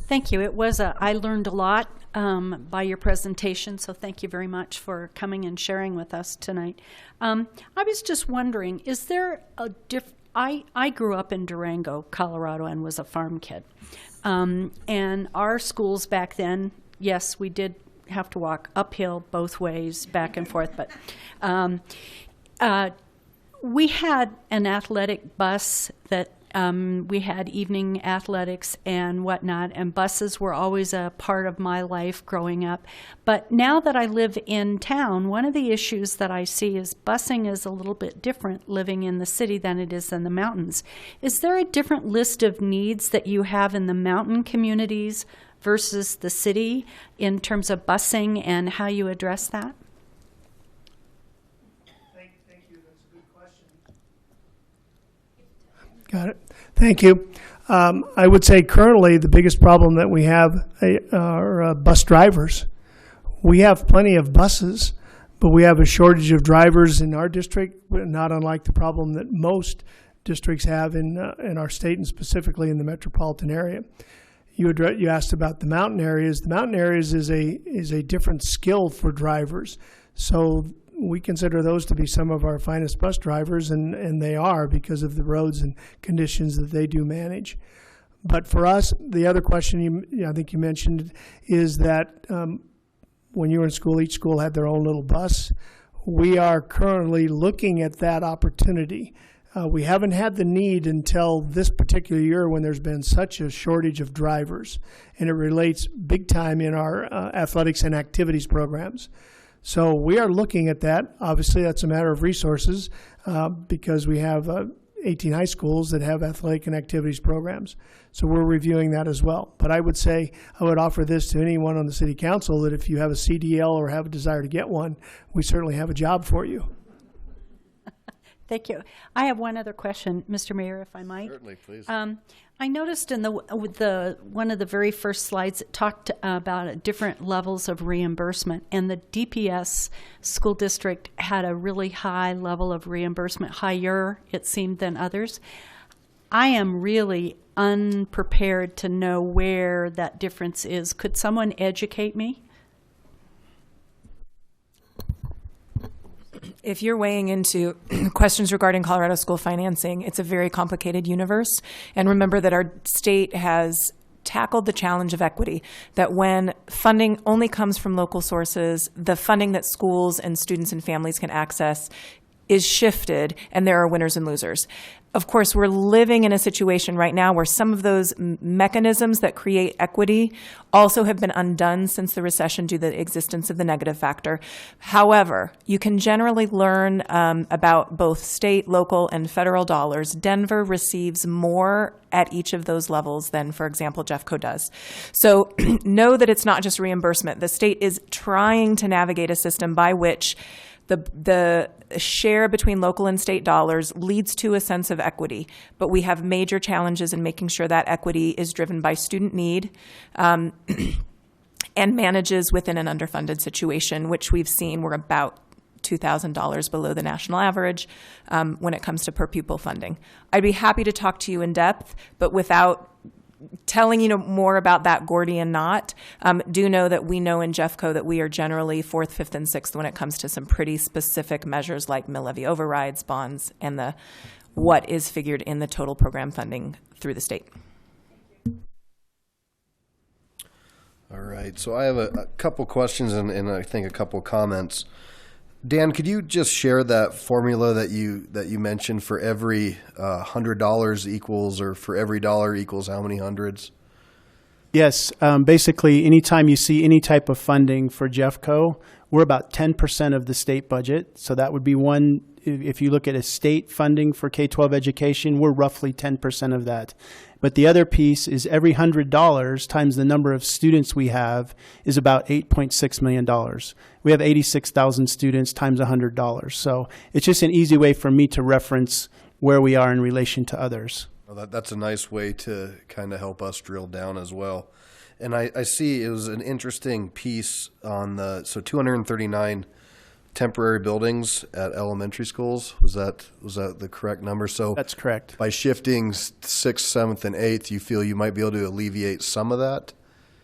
Thank you. I learned a lot by your presentation, so thank you very much for coming and sharing with us tonight. I was just wondering, is there a I grew up in Durango, Colorado, and was a farm kid. And our schools back then, yes, we did have to walk uphill both ways, back and forth, but we had an athletic bus that we had evening athletics and whatnot, and buses were always a part of my life growing up. But now that I live in town, one of the issues that I see is busing is a little bit different living in the city than it is in the mountains. Is there a different list of needs that you have in the mountain communities versus the city in terms of busing and how you address that? Thank you. That's a good question. Got it. Thank you. I would say currently the biggest problem that we have are bus drivers. We have plenty of buses, but we have a shortage of drivers in our district, not unlike the problem that most districts have in our state and specifically in the metropolitan area. You asked about the mountain areas. The mountain areas is a different skill for drivers. So we consider those to be some of our finest bus drivers, and they are because of the roads and conditions that they do manage. But for us, the other question I think you mentioned is that when you were in school, each school had their own little bus. We are currently looking at that opportunity. We haven't had the need until this particular year when there's been such a shortage of drivers, and it relates big time in our athletics and activities programs. So we are looking at that. Obviously, that's a matter of resources because we have 18 high schools that have athletic and activities programs. So we're reviewing that as well. But I would say, I would offer this to anyone on the city council that if you have a CDL or have a desire to get one, we certainly have a job for you. Thank you. I have one other question, Mr. Mayor, if I might. Certainly, please. I noticed in one of the very first slides it talked about different levels of reimbursement, and the DPS school district had a really high level of reimbursement, higher, it seemed, than others. I am really unprepared to know where that difference is. Could someone educate me? If you're weighing into questions regarding Colorado school financing, it's a very complicated universe. And remember that our state has tackled the challenge of equity, that when funding only comes from local sources, the funding that schools and students and families can access is shifted, and there are winners and losers. Of course, we're living in a situation right now where some of those mechanisms that create equity also have been undone since the recession due to the existence of the negative factor. However, you can generally learn about both state, local, and federal dollars. Denver receives more at each of those levels than, for example, Jeffco does. So know that it's not just reimbursement. The state is trying to navigate a system by which the share between local and state dollars leads to a sense of equity, but we have major challenges in making sure that equity is driven by student need and manages within an underfunded situation, which we've seen we're about $2,000 below the national average when it comes to per pupil funding. I'd be happy to talk to you in depth, but without telling you more about that Gordian knot, do know that we know in Jeffco that we are generally 4th, 5th, and 6th when it comes to some pretty specific measures like mill levy overrides, bonds, and what is figured in the total program funding through the state. All right, so I have a couple questions and I think a couple comments. Dan, could you just share that formula that you mentioned for every $100 equals, or for every dollar equals how many hundreds? Yes, basically, anytime you see any type of funding for Jeffco, we're about 10% of the state budget. So that would be one. If you look at a state funding for K-12 education, we're roughly 10% of that. But the other piece is every $100 times the number of students we have is about $8.6 million. We have 86,000 students times $100. So it's just an easy way for me to reference where we are in relation to others. Well, that's a nice way to kind of help us drill down as well. And I see it was an interesting piece on so 239 temporary buildings at elementary schools. Was that the correct number? So that's correct. By by shifting 6th, 7th, and 8th, you feel you might be able to alleviate some of that?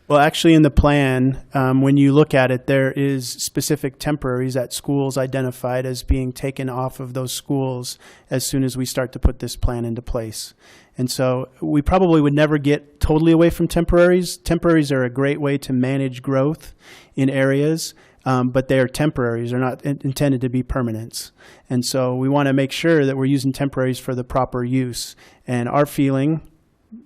Well, actually, in the plan, when you look at it, there is specific temporaries at schools identified as being taken off of those schools as soon as we start to put this plan into place. And so we probably would never get totally away from temporaries. Temporaries are a great way to manage growth in areas, but they are temporaries. They're not intended to be permanents. And so we want to make sure that we're using temporaries for the proper use. And our feeling,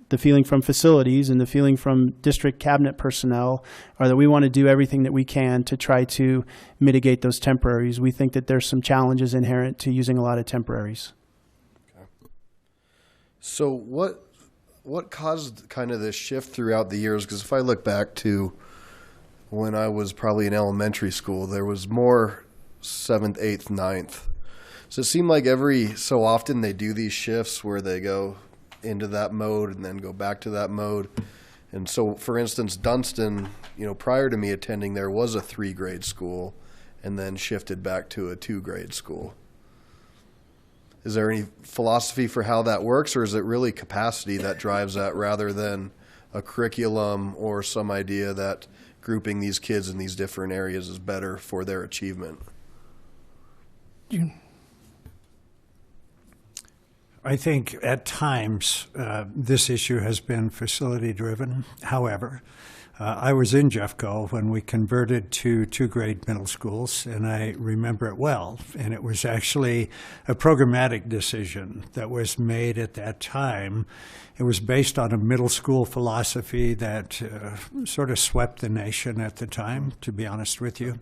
the feeling from facilities and the feeling from district cabinet personnel, are that we want to do everything that we can to try to mitigate those temporaries. We think that there's some challenges inherent to using a lot of temporaries. So what caused kind of this shift throughout the years? Because if I look back to when I was probably in elementary school, there was more 7th, 8th, 9th. So it seemed like every so often they do these shifts where they go into that mode and then go back to that mode. And so, for instance, Dunston, prior to me attending there, was a 3-grade school and then shifted back to a 2-grade school. Is there any philosophy for how that works, or is it really capacity that drives that rather than a curriculum or some idea that grouping these kids in these different areas is better for their achievement? I think at times this issue has been facility driven. However, I was in Jeffco when we converted to 2-grade middle schools, and I remember it well. And it was actually a programmatic decision that was made at that time. It was based on a middle school philosophy that sort of swept the nation at the time, to be honest with you.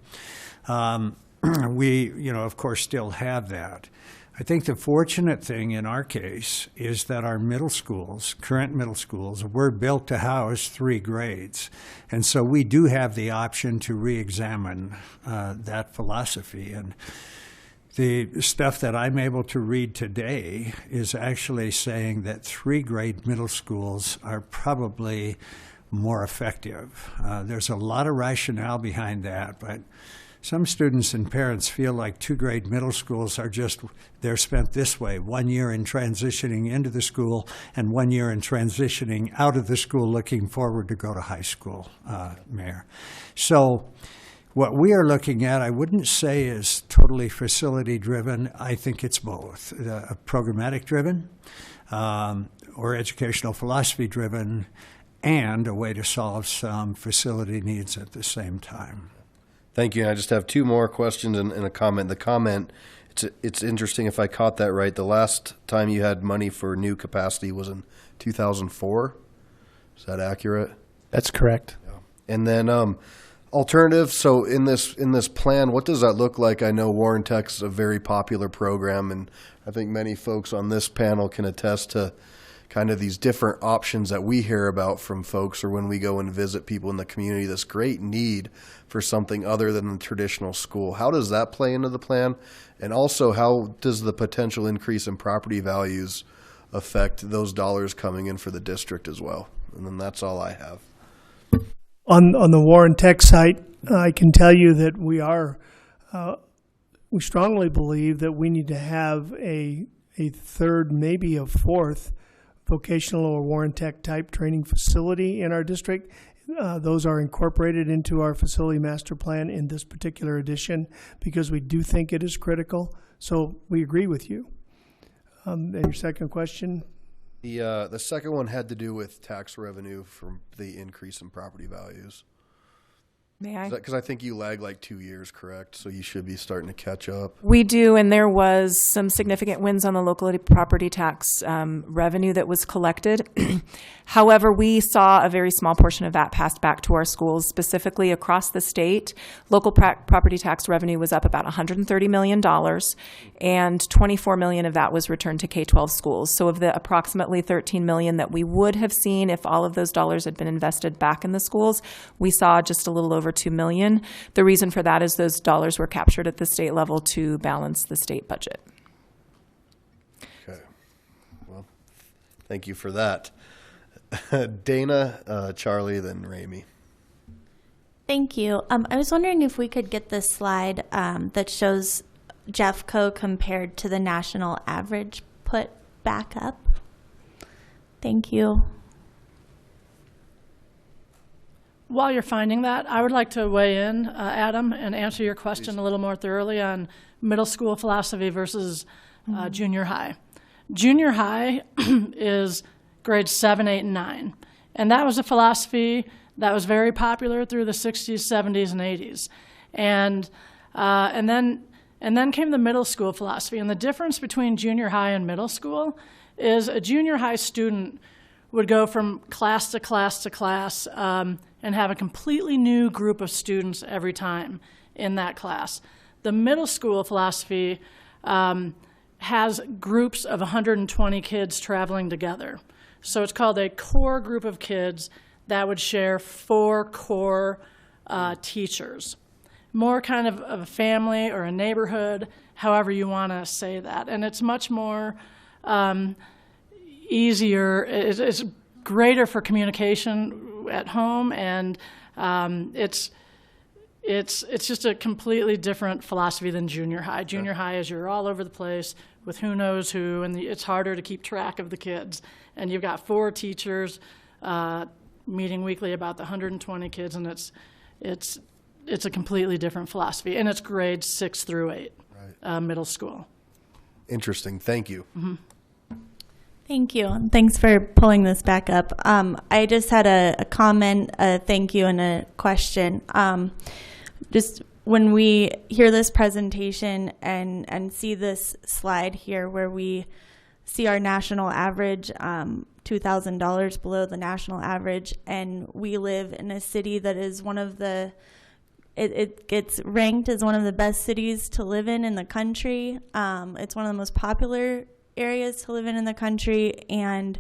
We, of course, still have that. I think the fortunate thing in our case is that our middle schools, current middle schools, were built to house 3 grades. And so we do have the option to re-examine that philosophy. And the stuff that I'm able to read today is actually saying that 3-grade middle schools are probably more effective. There's a lot of rationale behind that, but some students and parents feel like 2-grade middle schools are they're spent this way, 1 year in transitioning into the school and 1 year in transitioning out of the school looking forward to go to high school, Mayor. So what we are looking at, I wouldn't say is totally facility driven. I think it's both, programmatic driven or educational philosophy driven, and a way to solve some facility needs at the same time. Thank you. And I just have 2 more questions and a comment. The comment, it's interesting if I caught that right. The last time you had money for new capacity was in 2004. Is that accurate? That's correct. Yeah. And then alternative. So in this plan, what does that look like? I know Warren Tech's a very popular program, and I think many folks on this panel can attest to kind of these different options that we hear about from folks, or when we go and visit people in the community, this great need for something other than the traditional school. How does that play into the plan? And also, how does the potential increase in property values affect those dollars coming in for the district as well? And then that's all I have. On the Warren Tech site, I can tell you that we strongly believe that we need to have a third, maybe a fourth vocational or Warrantech type training facility in our district. Those are incorporated into our facility master plan in this particular edition because we do think it is critical. So we agree with you. And your second question? The second one had to do with tax revenue from the increase in property values. May I? Because I think you lag like 2 years, correct? So you should be starting to catch up. We do, and there was some significant wins on the local property tax revenue that was collected. However, we saw a very small portion of that passed back to our schools, specifically across the state. Local property tax revenue was up about $130 million, and $24 million of that was returned to K-12 schools. So of the approximately $13 million that we would have seen if all of those dollars had been invested back in the schools, we saw just a little over $2 million. The reason for that is those dollars were captured at the state level to balance the state budget. Okay. Well, thank you for that. Dana, Charlie, then Ramey. Thank you. I was wondering if we could get this slide that shows Jeffco compared to the national average put back up. Thank you. While you're finding that, I would like to weigh in, Adam, and answer your question a little more thoroughly on middle school philosophy versus junior high. Junior high is grades 7, 8, and 9. And that was a philosophy that was very popular through the 60s, 70s, and 80s. And then came the middle school philosophy. And the difference between junior high and middle school is a junior high student would go from class to class to class and have a completely new group of students every time in that class. The middle school philosophy has groups of 120 kids traveling together. So it's called a core group of kids that would share 4 core teachers. More kind of a family or a neighborhood, however you want to say that. And it's much more easier, it's greater for communication at home, and it's just a completely different philosophy than junior high. Junior high is you're all over the place with who knows who, and it's harder to keep track of the kids. And you've got 4 teachers meeting weekly about the 120 kids, and it's a completely different philosophy, and it's grades 6 through 8, right. Middle school. Interesting. Thank you. Mm-hmm. Thank you. And thanks for pulling this back up. I just had a comment, a thank you, and a question. Just when we hear this presentation and see this slide here where we see our national average, $2,000 below the national average, and we live in a city that is one of the, it gets ranked as one of the best cities to live in the country. It's one of the most popular areas to live in the country, and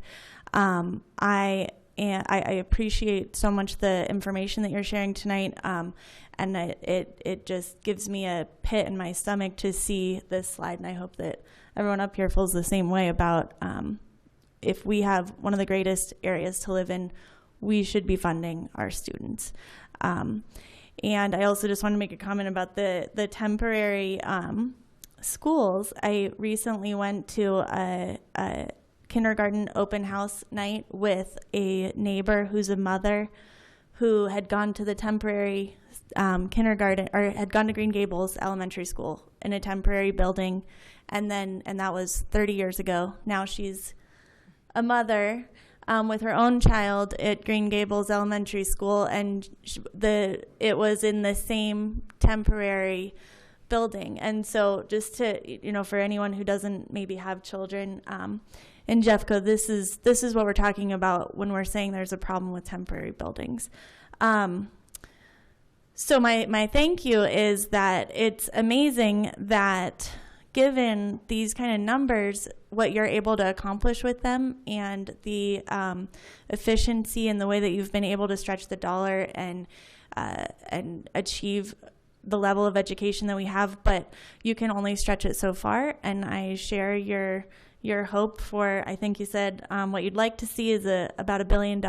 I appreciate so much the information that you're sharing tonight, and it just gives me a pit in my stomach to see this slide, and I hope that everyone up here feels the same way about if we have one of the greatest areas to live in, we should be funding our students. And I also just want to make a comment about the temporary schools. I recently went to a kindergarten open house night with a neighbor who's a mother who had gone to the temporary kindergarten, or had gone to Green Gables Elementary School in a temporary building, and that was 30 years ago. Now she's a mother with her own child at Green Gables Elementary School, and it was in the same temporary building. And so just to, for anyone who doesn't maybe have children in Jeffco, this is what we're talking about when we're saying there's a problem with temporary buildings. So my thank you is that it's amazing that given these kind of numbers, what you're able to accomplish with them, and the efficiency and the way that you've been able to stretch the dollar and achieve the level of education that we have, but you can only stretch it so far. And I share your hope for, I think you said what you'd like to see is about $1 billion.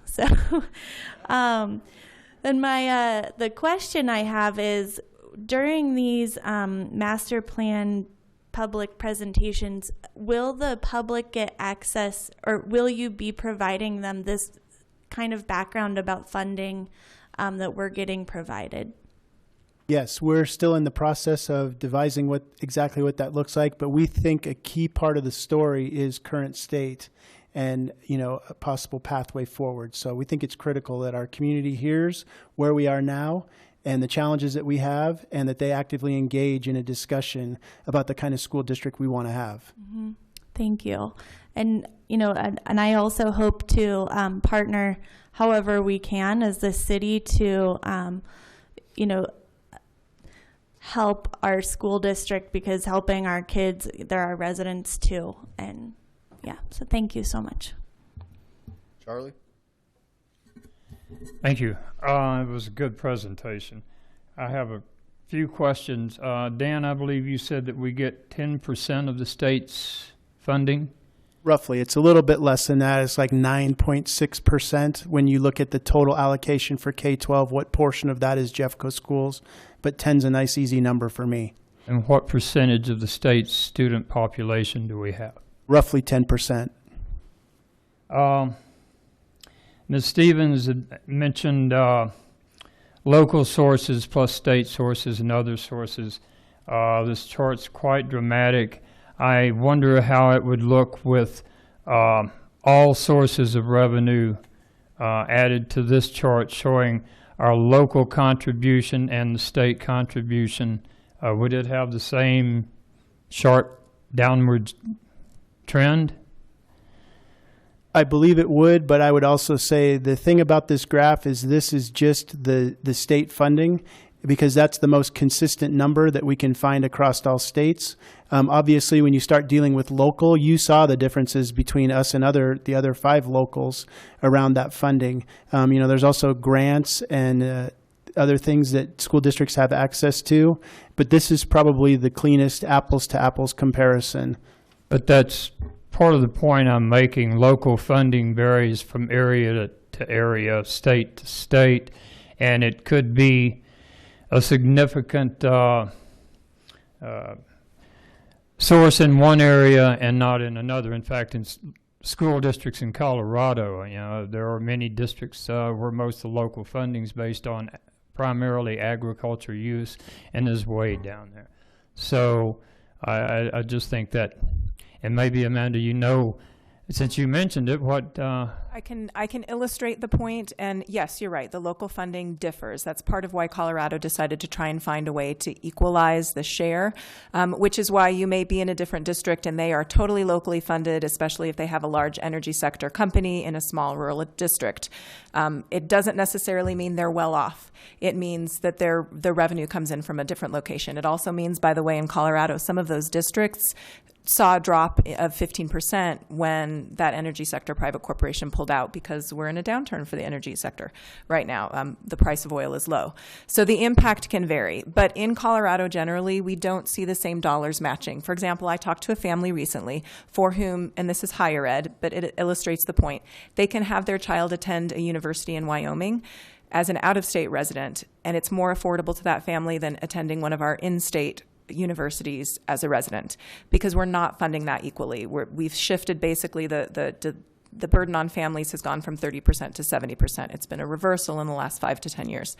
So then the question I have is, during these master plan public presentations, will the public get access, or will you be providing them this kind of background about funding that we're getting provided? Yes, we're still in the process of devising exactly what that looks like, but we think a key part of the story is current state and, a possible pathway forward. So we think it's critical that our community hears where we are now and the challenges that we have, and that they actively engage in a discussion about the kind of school district we want to have. Mm-hmm. Thank you. And, and I also hope to partner however we can as the city to, help our school district, because helping our kids, they're our residents too. And so thank you so much. Charlie? Thank you. It was a good presentation. I have a few questions. Dan, I believe you said that we get 10% of the state's funding? Roughly. It's a little bit less than that. It's like 9.6% when you look at the total allocation for K-12. What portion of that is Jeffco schools? But 10's a nice, easy number for me. And what percentage of the state's student population do we have? Roughly 10%. Ms. Stevens had mentioned local sources plus state sources and other sources. This chart's quite dramatic. I wonder how it would look with all sources of revenue added to this chart, showing our local contribution and the state contribution. Would it have the same sharp downward trend? I believe it would, but I would also say the thing about this graph is this is just the state funding, because that's the most consistent number that we can find across all states. Obviously, when you start dealing with local, you saw the differences between us and the other 5 locals around that funding. There's also grants and other things that school districts have access to, but this is probably the cleanest apples-to-apples comparison. But that's part of the point I'm making. Local funding varies from area to area, state to state, and it could be a significant source in one area and not in another. In fact, in school districts in Colorado, there are many districts where most of the local funding is based on primarily agriculture use and is way down there. So I just think that, and maybe Amanda, since you mentioned it, what I can illustrate the point, and yes, you're right, the local funding differs. That's part of why Colorado decided to try and find a way to equalize the share, which is why you may be in a different district and they are totally locally funded, especially if they have a large energy sector company in a small rural district. It doesn't necessarily mean they're well off. It means that their revenue comes in from a different location. It also means, by the way, in Colorado, some of those districts saw a drop of 15% when that energy sector private corporation pulled out, because we're in a downturn for the energy sector right now. The price of oil is low. So the impact can vary. But in Colorado, generally, we don't see the same dollars matching. For example, I talked to a family recently for whom, and this is higher ed, but it illustrates the point, they can have their child attend a university in Wyoming as an out-of-state resident, and it's more affordable to that family than attending one of our in-state universities as a resident, because we're not funding that equally. We've shifted basically the burden on families has gone from 30% to 70%. It's been a reversal in the last 5 to 10 years.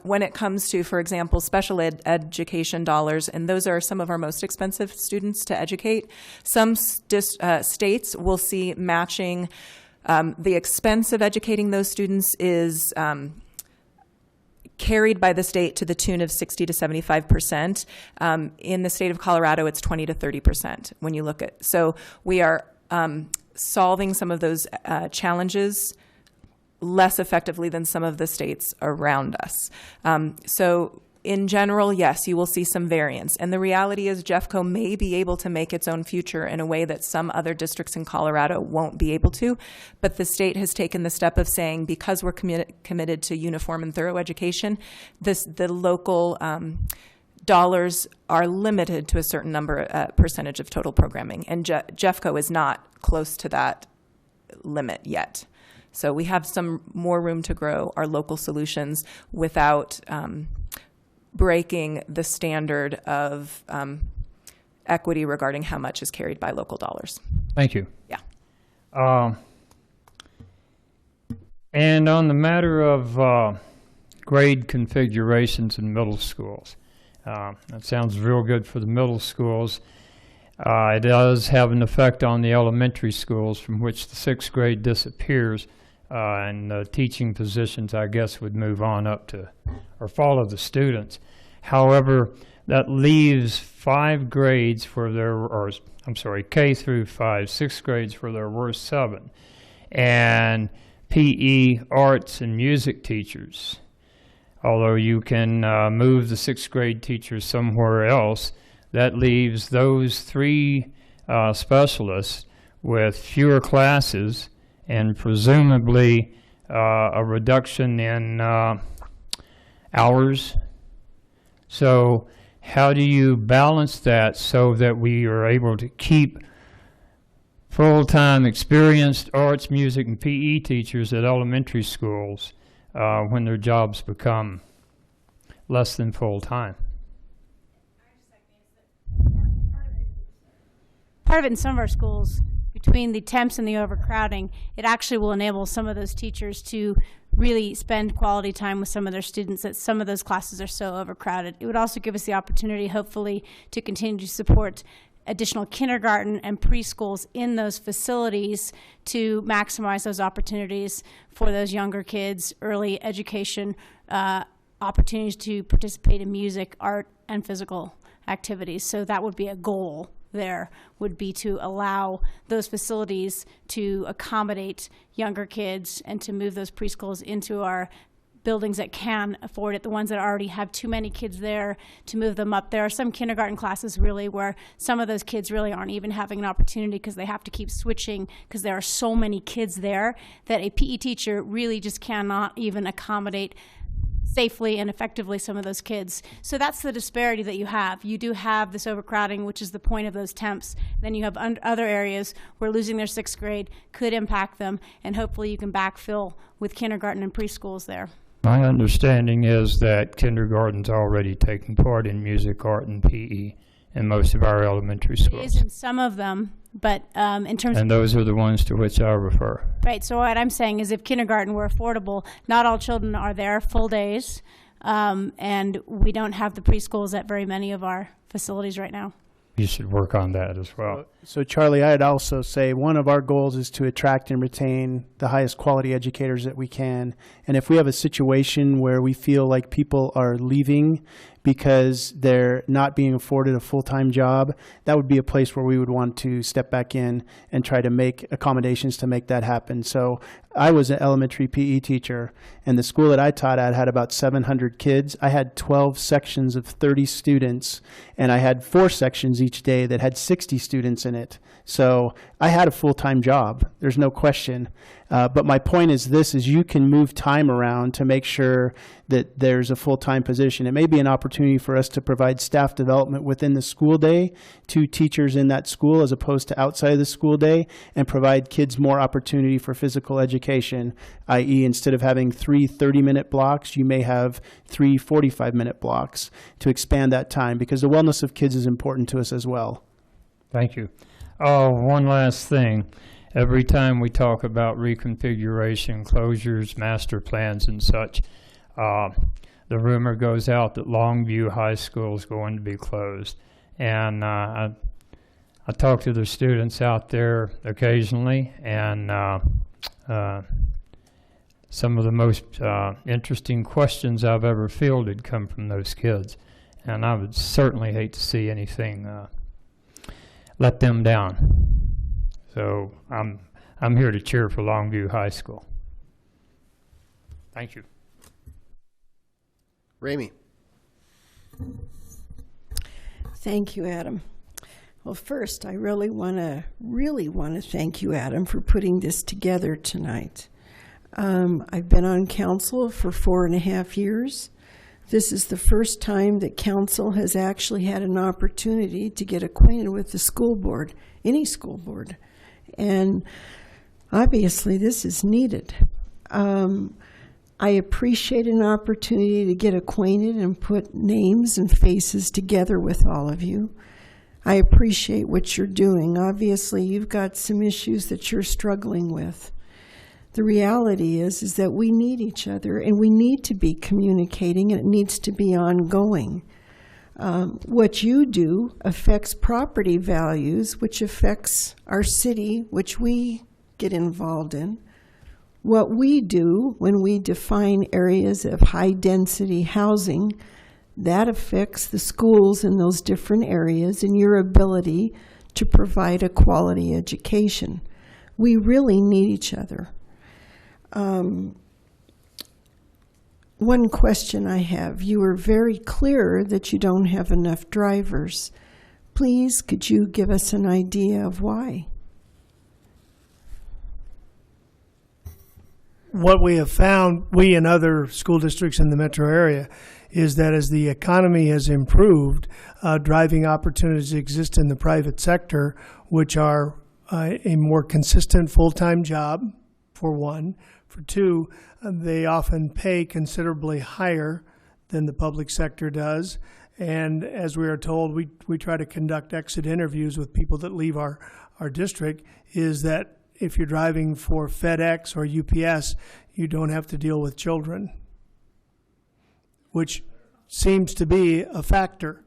When it comes to, for example, special education dollars, and those are some of our most expensive students to educate, some states will see matching. The expense of educating those students is carried by the state to the tune of 60 to 75%. In the state of Colorado, it's 20 to 30% when you look at. So we are solving some of those challenges less effectively than some of the states around us. So in general, yes, you will see some variance. And the reality is Jeffco may be able to make its own future in a way that some other districts in Colorado won't be able to. But the state has taken the step of saying, because we're committed to uniform and thorough education, the local dollars are limited to a certain percentage of total programming. And Jeffco is not close to that limit yet. So we have some more room to grow our local solutions without breaking the standard of equity regarding how much is carried by local dollars. Thank you. Yeah. And on the matter of grade configurations in middle schools, that sounds real good for the middle schools. It does have an effect on the elementary schools, from which the 6th grade disappears, and the teaching positions, I guess, would move on up to or follow the students. However, that leaves 5 grades for their, or I'm sorry, K through 5, 6 grades for their worst 7, and PE, arts, and music teachers. Although you can move the 6th grade teachers somewhere else, that leaves those 3 specialists with fewer classes and presumably a reduction in hours. So how do you balance that so that we are able to keep full-time experienced arts, music, and PE teachers at elementary schools when their jobs become less than full-time? Part of it in some of our schools, between the temps and the overcrowding, it actually will enable some of those teachers to really spend quality time with some of their students, that some of those classes are so overcrowded. It would also give us the opportunity, hopefully, to continue to support additional kindergarten and preschools in those facilities to maximize those opportunities for those younger kids, early education, opportunities to participate in music, art, and physical activities. So that would be a goal there, would be to allow those facilities to accommodate younger kids and to move those preschools into our buildings that can afford it. The ones that already have too many kids there, to move them up. There are some kindergarten classes really where some of those kids really aren't even having an opportunity because they have to keep switching because there are so many kids there that a PE teacher really just cannot even accommodate safely and effectively some of those kids. So that's the disparity that you have. You do have this overcrowding, which is the point of those temps. Then you have other areas where losing their 6th grade could impact them, and hopefully you can backfill with kindergarten and preschools there. My understanding is that kindergarten's already taking part in music, art, and PE in most of our elementary schools. It is in some of them, but in terms and those are the ones to which I refer. Right, so what I'm saying is if kindergarten were affordable, not all children are there full days, and we don't have the preschools at very many of our facilities right now. You should work on that as well. So Charlie, I'd also say one of our goals is to attract and retain the highest quality educators that we can. And if we have a situation where we feel like people are leaving because they're not being afforded a full-time job, that would be a place where we would want to step back in and try to make accommodations to make that happen. So I was an elementary PE teacher, and the school that I taught at had about 700 kids. I had 12 sections of 30 students, and I had 4 sections each day that had 60 students in it. So I had a full-time job. There's no question. But my point is this, is you can move time around to make sure that there's a full-time position. It may be an opportunity for us to provide staff development within the school day to teachers in that school as opposed to outside of the school day, and provide kids more opportunity for physical education, i.e. instead of having 3 30-minute blocks, you may have 3 45-minute blocks to expand that time, because the wellness of kids is important to us as well. Thank you. One last thing. Every time we talk about reconfiguration, closures, master plans, and such, the rumor goes out that Longview High School is going to be closed. And I talk to the students out there occasionally, and some of the most interesting questions I've ever fielded come from those kids. And I would certainly hate to see anything let them down. So I'm here to cheer for Longview High School. Thank you. Ramey. Thank you, Adam. Well, first, I really want to thank you, Adam, for putting this together tonight. I've been on council for 4.5 years. This is the first time that council has actually had an opportunity to get acquainted with the school board, any school board. And obviously this is needed. I appreciate an opportunity to get acquainted and put names and faces together with all of you. I appreciate what you're doing. Obviously, you've got some issues that you're struggling with. The reality is that we need each other, and we need to be communicating, and it needs to be ongoing. What you do affects property values, which affects our city, which we get involved in. What we do when we define areas of high-density housing, that affects the schools in those different areas and your ability to provide a quality education. We really need each other. One question I have, you were very clear that you don't have enough drivers. Please, could you give us an idea of why? What we have found, we and other school districts in the metro area, is that as the economy has improved, driving opportunities exist in the private sector, which are a more consistent full-time job, for one. For two, they often pay considerably higher than the public sector does. And as we are told, we try to conduct exit interviews with people that leave our district, is that if you're driving for FedEx or UPS, you don't have to deal with children, which seems to be a factor.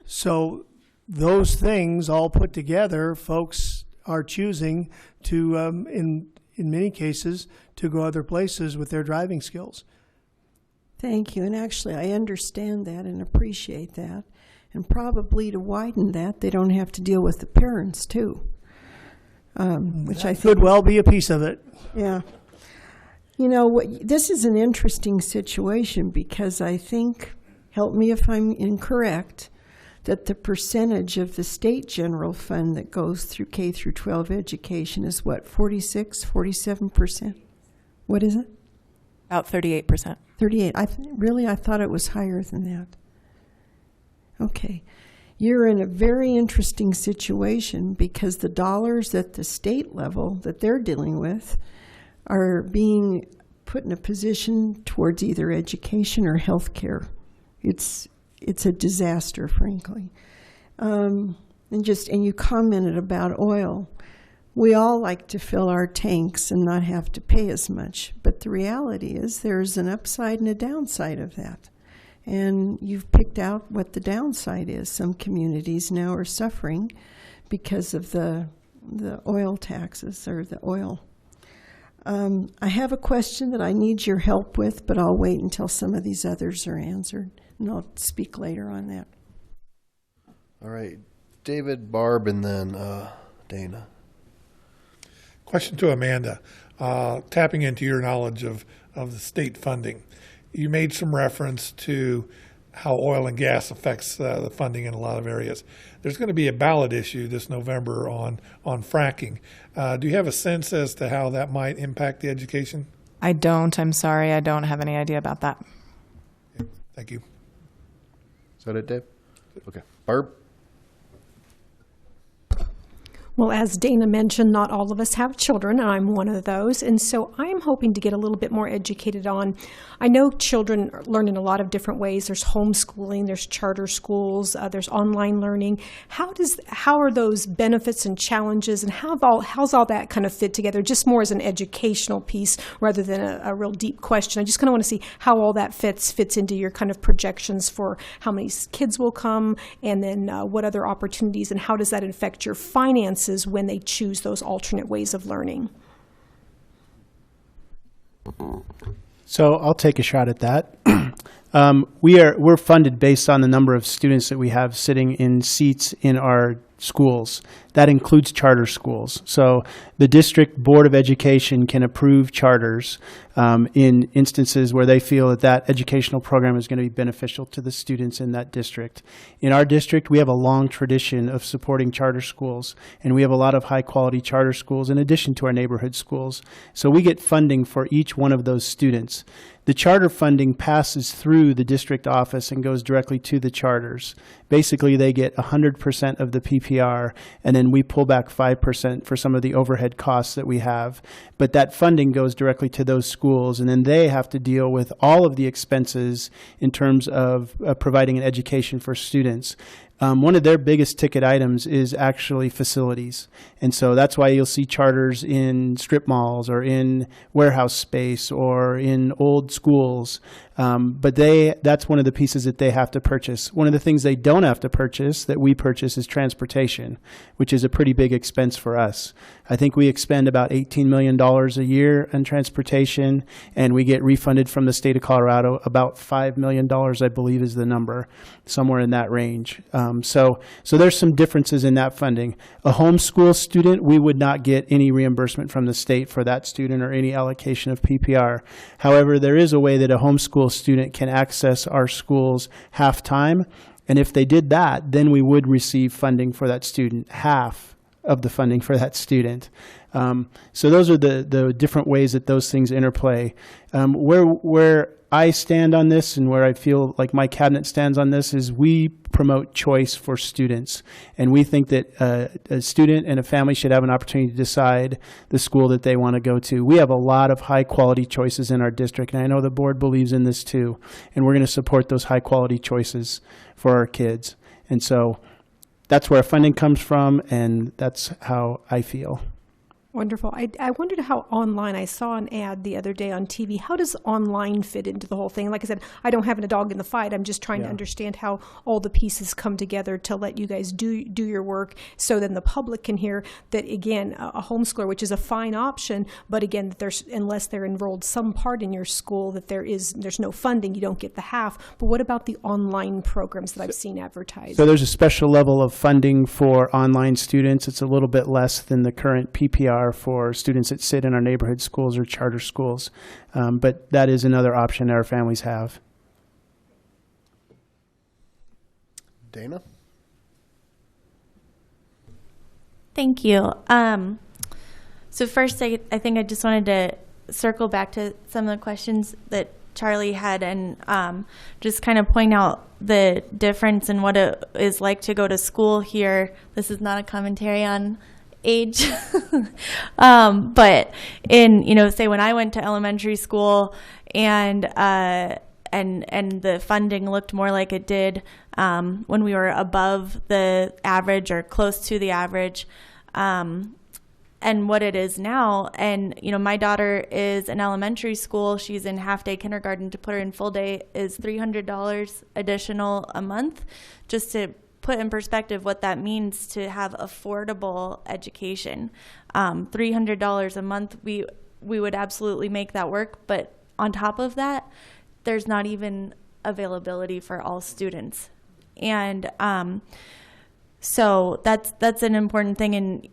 So those things all put together, folks are choosing to, in many cases, to go other places with their driving skills. Thank you. And actually, I understand that and appreciate that. And probably to widen that, they don't have to deal with the parents, too. Which I think could well be a piece of it. Yeah. You know, this is an interesting situation because I think, help me if I'm incorrect, that the percentage of the state general fund that goes through K through 12 education is what, 46, 47%? What is it? About 38%. 38. I thought it was higher than that. Okay. You're in a very interesting situation because the dollars at the state level that they're dealing with are being put in a position towards either education or health care. It's a disaster, frankly. And you commented about oil. We all like to fill our tanks and not have to pay as much, but the reality is there's an upside and a downside of that. And you've picked out what the downside is. Some communities now are suffering because of the oil taxes or the oil. I have a question that I need your help with, but I'll wait until some of these others are answered, and I'll speak later on that. All right. David, Barb, and then Dana. Question to Amanda. Tapping into your knowledge of the state funding. You made some reference to how oil and gas affects the funding in a lot of areas. There's going to be a ballot issue this November on fracking. Do you have a sense as to how that might impact the education? I don't. I'm sorry. I don't have any idea about that. Okay. Thank you. Is that it, Dave? Okay. Barb? Well, as Dana mentioned, not all of us have children, and I'm one of those. And so I'm hoping to get a little bit more educated on, I know children learn in a lot of different ways. There's homeschooling, there's charter schools, there's online learning. How are those benefits and challenges, and how's all that kind of fit together, just more as an educational piece rather than a real deep question? I just kind of want to see how all that fits into your kind of projections for how many kids will come, and then what other opportunities, and how does that affect your finances when they choose those alternate ways of learning? So I'll take a shot at that. We're funded based on the number of students that we have sitting in seats in our schools. That includes charter schools. So the district board of education can approve charters in instances where they feel that educational program is going to be beneficial to the students in that district. In our district, we have a long tradition of supporting charter schools, and we have a lot of high quality charter schools in addition to our neighborhood schools. So we get funding for each one of those students. The charter funding passes through the district office and goes directly to the charters. Basically, they get 100% of the PPR, and then we pull back 5% for some of the overhead costs that we have. But that funding goes directly to those schools, and then they have to deal with all of the expenses in terms of providing an education for students. One of their biggest ticket items is actually facilities. And so that's why you'll see charters in strip malls or in warehouse space or in old schools. But that's one of the pieces that they have to purchase. One of the things they don't have to purchase that we purchase is transportation, which is a pretty big expense for us. I think we expend about $18 million a year on transportation, and we get refunded from the state of Colorado about $5 million, I believe is the number, somewhere in that range. So there's some differences in that funding. A homeschool student, we would not get any reimbursement from the state for that student or any allocation of PPR. However, there is a way that a homeschool student can access our schools half-time, and if they did that, then we would receive funding for that student, half of the funding for that student. So those are the different ways that those things interplay. Where I stand on this and where I feel like my cabinet stands on this is we promote choice for students. And we think that a student and a family should have an opportunity to decide the school that they want to go to. We have a lot of high quality choices in our district, and I know the board believes in this too. And we're going to support those high quality choices for our kids. And so that's where our funding comes from, and that's how I feel. Wonderful. I wondered how online, I saw an ad the other day on TV. How does online fit into the whole thing? Like I said, I don't have a dog in the fight. I'm just trying to understand how all the pieces come together to let you guys do your work, so then the public can hear that, again, a homeschooler, which is a fine option, but again, that there's, unless they're enrolled some part in your school, that there's no funding, you don't get the half. But what about the online programs that I've seen advertised? So there's a special level of funding for online students. It's a little bit less than the current PPR for students that sit in our neighborhood schools or charter schools. But that is another option that our families have. Dana? Thank you. So first, I think I just wanted to circle back to some of the questions that Charlie had and just kind of point out the difference in what it is like to go to school here. This is not a commentary on age, but in, say when I went to elementary school and the funding looked more like it did when we were above the average or close to the average, and what it is now. And, my daughter is in elementary school. She's in half-day kindergarten. To put her in full day is $300 additional a month. Just to put in perspective what that means to have affordable education. $300 a month, we would absolutely make that work. But on top of that, there's not even availability for all students. And so that's an important thing. And,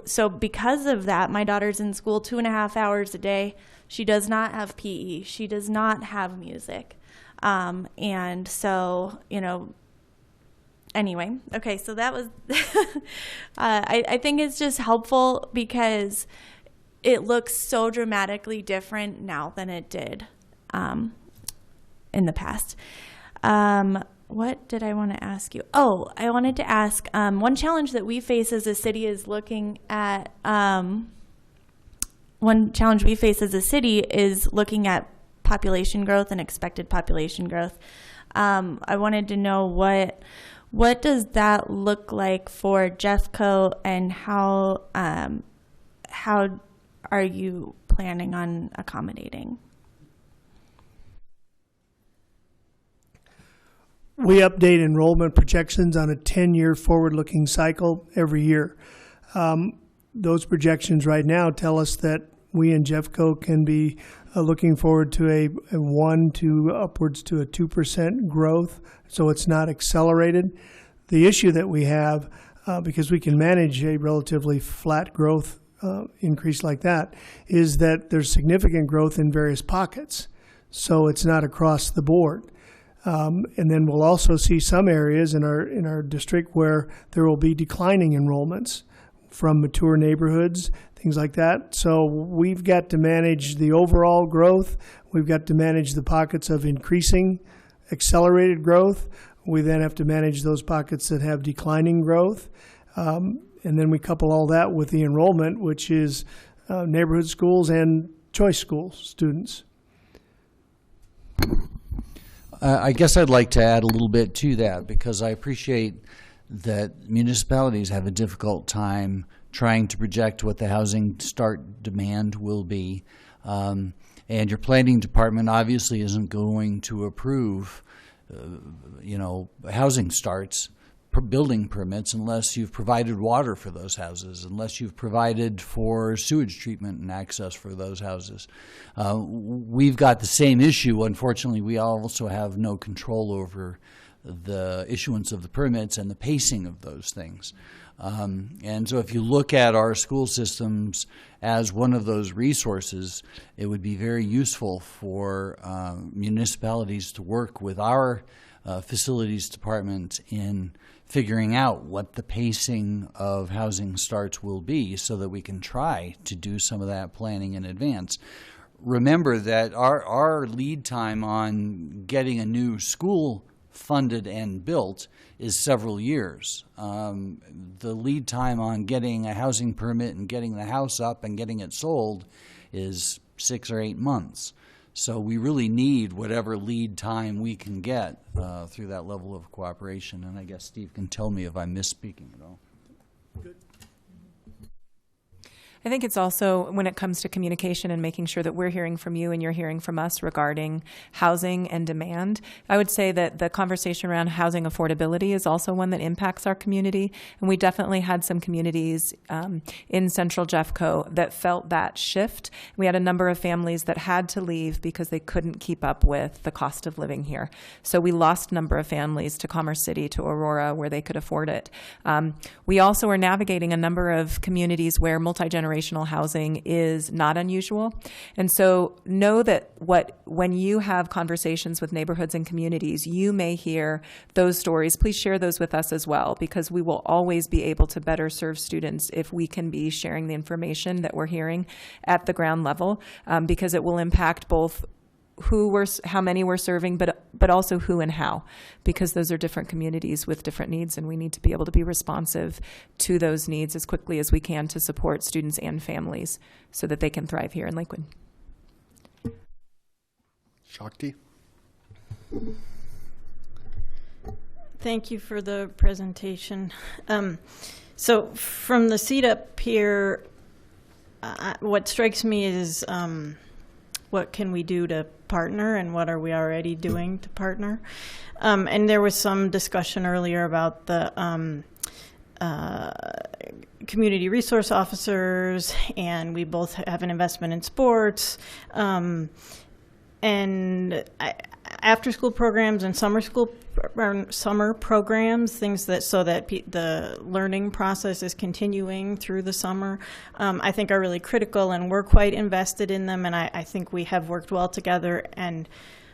so because of that, my daughter's in school 2.5 hours a day. She does not have PE. She does not have music. And so, anyway, okay, so that was, I think it's just helpful because it looks so dramatically different now than it did in the past. What did I want to ask you? Oh, I wanted to ask, one challenge that we face as a city is looking at, population growth and expected population growth. I wanted to know what does that look like for Jeffco, and how are you planning on accommodating? We update enrollment projections on a 10-year forward-looking cycle every year. Those projections right now tell us that we in Jeffco can be looking forward to a 1 to upwards to a 2% growth, so it's not accelerated. The issue that we have, because we can manage a relatively flat growth increase like that, is that there's significant growth in various pockets, so it's not across the board. And then we'll also see some areas in our district where there will be declining enrollments from mature neighborhoods things like that. So we've got to manage the overall growth. We've got to manage the pockets of increasing, accelerated growth. We then have to manage those pockets that have declining growth. And then we couple all that with the enrollment, which is neighborhood schools and choice school students. I guess I'd like to add a little bit to that, because I appreciate that municipalities have a difficult time trying to project what the housing start demand will be. And your planning department obviously isn't going to approve, housing starts, building permits, unless you've provided water for those houses, unless you've provided for sewage treatment and access for those houses. We've got the same issue. Unfortunately, we also have no control over the issuance of the permits and the pacing of those things. And so if you look at our school systems as one of those resources, it would be very useful for municipalities to work with our facilities department in figuring out what the pacing of housing starts will be, so that we can try to do some of that planning in advance. Remember that our lead time on getting a new school funded and built is several years. The lead time on getting a housing permit and getting the house up and getting it sold is 6 or 8 months. So we really need whatever lead time we can get through that level of cooperation. And I guess Steve can tell me if I'm misspeaking at all. Good. I think it's also, when it comes to communication and making sure that we're hearing from you and you're hearing from us regarding housing and demand, I would say that the conversation around housing affordability is also one that impacts our community. And we definitely had some communities in Central Jeffco that felt that shift. We had a number of families that had to leave because they couldn't keep up with the cost of living here. So we lost a number of families to Commerce City, to Aurora, where they could afford it. We also are navigating a number of communities where multi-generational housing is not unusual. And so know that when you have conversations with neighborhoods and communities, you may hear those stories. Please share those with us as well, because we will always be able to better serve students if we can be sharing the information that we're hearing at the ground level, because it will impact both how many we're serving, but also who and how, because those are different communities with different needs, and we need to be able to be responsive to those needs as quickly as we can to support students and families so that they can thrive here in Lakewood. Shakti? Thank you for the presentation. So from the seat up here, what strikes me is what can we do to partner, and what are we already doing to partner? And there was some discussion earlier about the community resource officers, and we both have an investment in sports, and after school programs and summer programs, things that so that the learning process is continuing through the summer, I think are really critical, and we're quite invested in them, and I think we have worked well together, and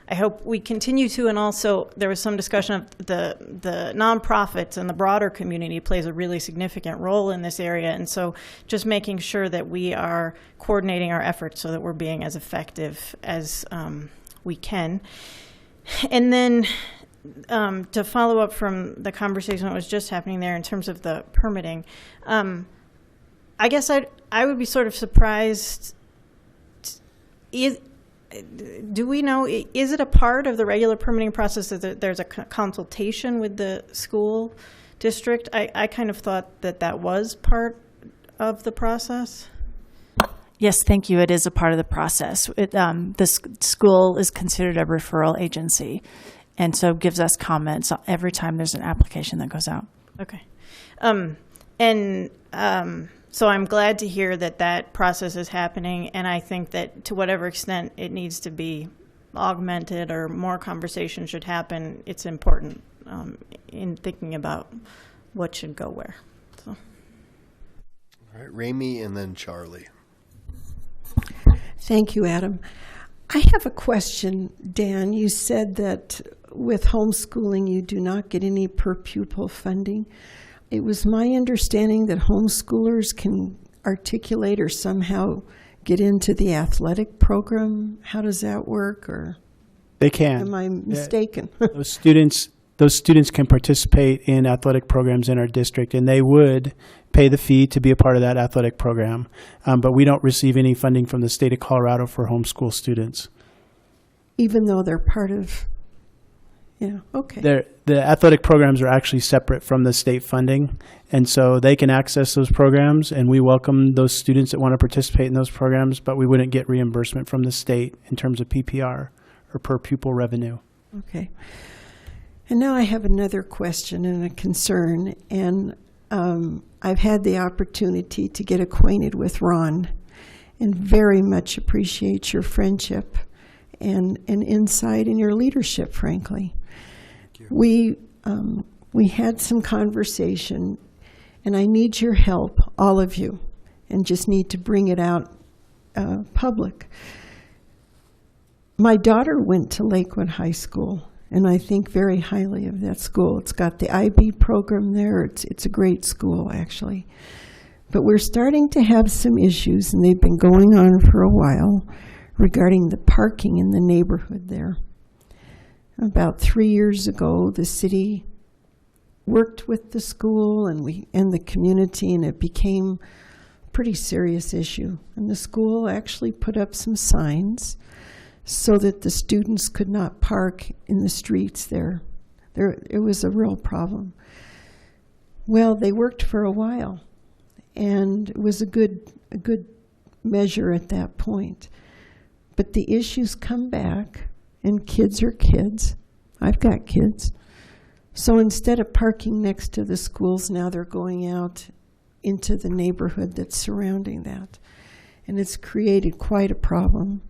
I hope we continue to. And also there was some discussion of the nonprofits, and the broader community plays a really significant role in this area, and so just making sure that we are coordinating our efforts so that we're being as effective as we can. And then to follow up from the conversation that was just happening there in terms of the permitting, I guess I would be sort of surprised. Do we know, is it a part of the regular permitting process that there's a consultation with the school district? I kind of thought that was part of the process. Yes, thank you. It is a part of the process. This school is considered a referral agency, and so gives us comments every time there's an application that goes out. Okay. So I'm glad to hear that process is happening, and I think that to whatever extent it needs to be augmented or more conversation should happen, it's important in thinking about what should go where. So. All right, Ramey and then Charlie. Thank you, Adam. I have a question, Dan. You said that with homeschooling you do not get any per pupil funding. It was my understanding that homeschoolers articulate or somehow get into the athletic program? How does that work, or They can. am I mistaken? Those students can participate in athletic programs in our district, and they would pay the fee to be a part of that athletic program. But we don't receive any funding from the state of Colorado for homeschool students. Even though they're part of, yeah, okay. The athletic programs are actually separate from the state funding, and so they can access those programs, and we welcome those students that want to participate in those programs, but we wouldn't get reimbursement from the state in terms of PPR or per pupil revenue. Okay. And now I have another question and a concern, and I've had the opportunity to get acquainted with Ron and very much appreciate your friendship and insight and your leadership, frankly. We had some conversation, and I need your help, all of you, and just need to bring it out public. My daughter went to Lakewood High School, and I think very highly of that school. It's got the IB program there. It's a great school, actually. But we're starting to have some issues, and they've been going on for a while, regarding the parking in the neighborhood there. About 3 years ago, the city worked with the school and the community, and it became a pretty serious issue. And the school actually put up some signs so that the students could not park in the streets there. It was a real problem. Well, they worked for a while, and it was a good measure at that point. But the issues come back, and kids are kids. I've got kids. So instead of parking next to the schools, now they're going out into the neighborhood that's surrounding that. And it's created quite a problem.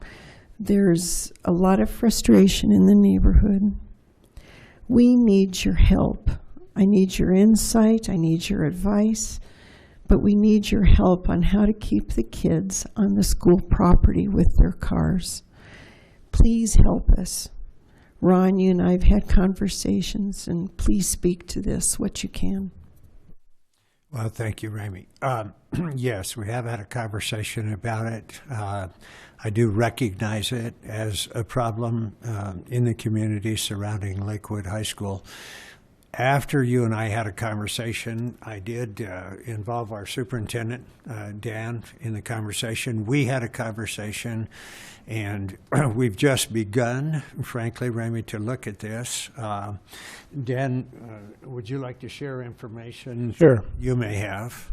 There's a lot of frustration in the neighborhood. We need your help. I need your insight. I need your advice. But we need your help on how to keep the kids on the school property with their cars. Please help us. Ron, you and I have had conversations, and please speak to this, what you can. Well, thank you, Ramey. Yes, we have had a conversation about it. I do recognize it as a problem in the community surrounding Lakewood High School. After you and I had a conversation, I did involve our superintendent, Dan, in the conversation. We had a conversation, and we've just begun, frankly, Ramey, to look at this. Dan, would you like to share information Sure. you may have?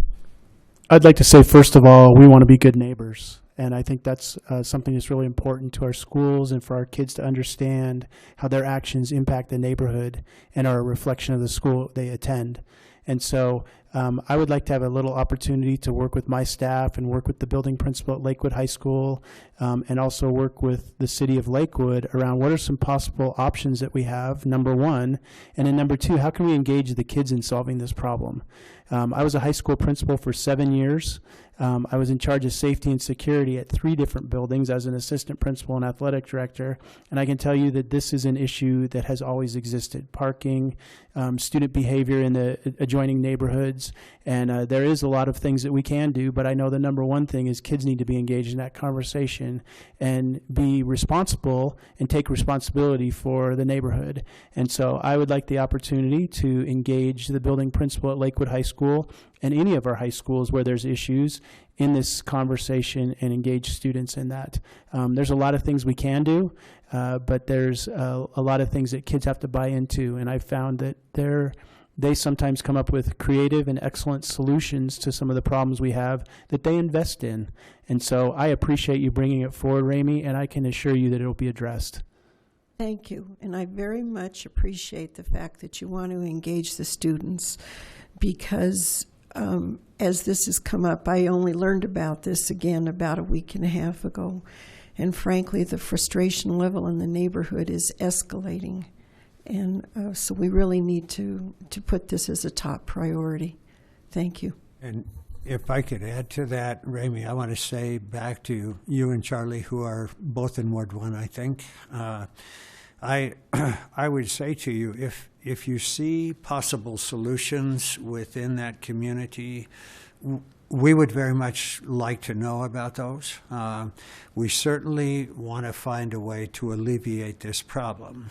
I'd like to say, first of all, we want to be good neighbors. And I think that's something that's really important to our schools and for our kids to understand how their actions impact the neighborhood and are a reflection of the school they attend. And so I would like to have a little opportunity to work with my staff and work with the building principal at Lakewood High School and also work with the city of Lakewood around what are some possible options that we have, number one. And then number two, how can we engage the kids in solving this problem? I was a high school principal for 7 years. I was in charge of safety and security at 3 different buildings as an assistant principal and athletic director. And I can tell you that this is an issue that has always existed. Parking, student behavior in the adjoining neighborhoods. And there is a lot of things that we can do, but I know the number one thing is kids need to be engaged in that conversation and be responsible and take responsibility for the neighborhood. And so I would like the opportunity to engage the building principal at Lakewood High School and any of our high schools where there's issues in this conversation and engage students in that. There's a lot of things we can do, but there's a lot of things that kids have to buy into, and I've found that they sometimes come up with creative and excellent solutions to some of the problems we have that they invest in. And so I appreciate you bringing it forward, Ramey, and I can assure you that it will be addressed. Thank you. And I very much appreciate the fact that you want to engage the students because as this has come up, I only learned about this again about a week and a half ago. And frankly, the frustration level in the neighborhood is escalating. And so we really need to put this as a top priority. Thank you. And if I could add to that, Ramey, I want to say back to you and Charlie, who are both in Ward 1, I think. I would say to you, if you see possible solutions within that community, we would very much like to know about those. We certainly want to find a way to alleviate this problem.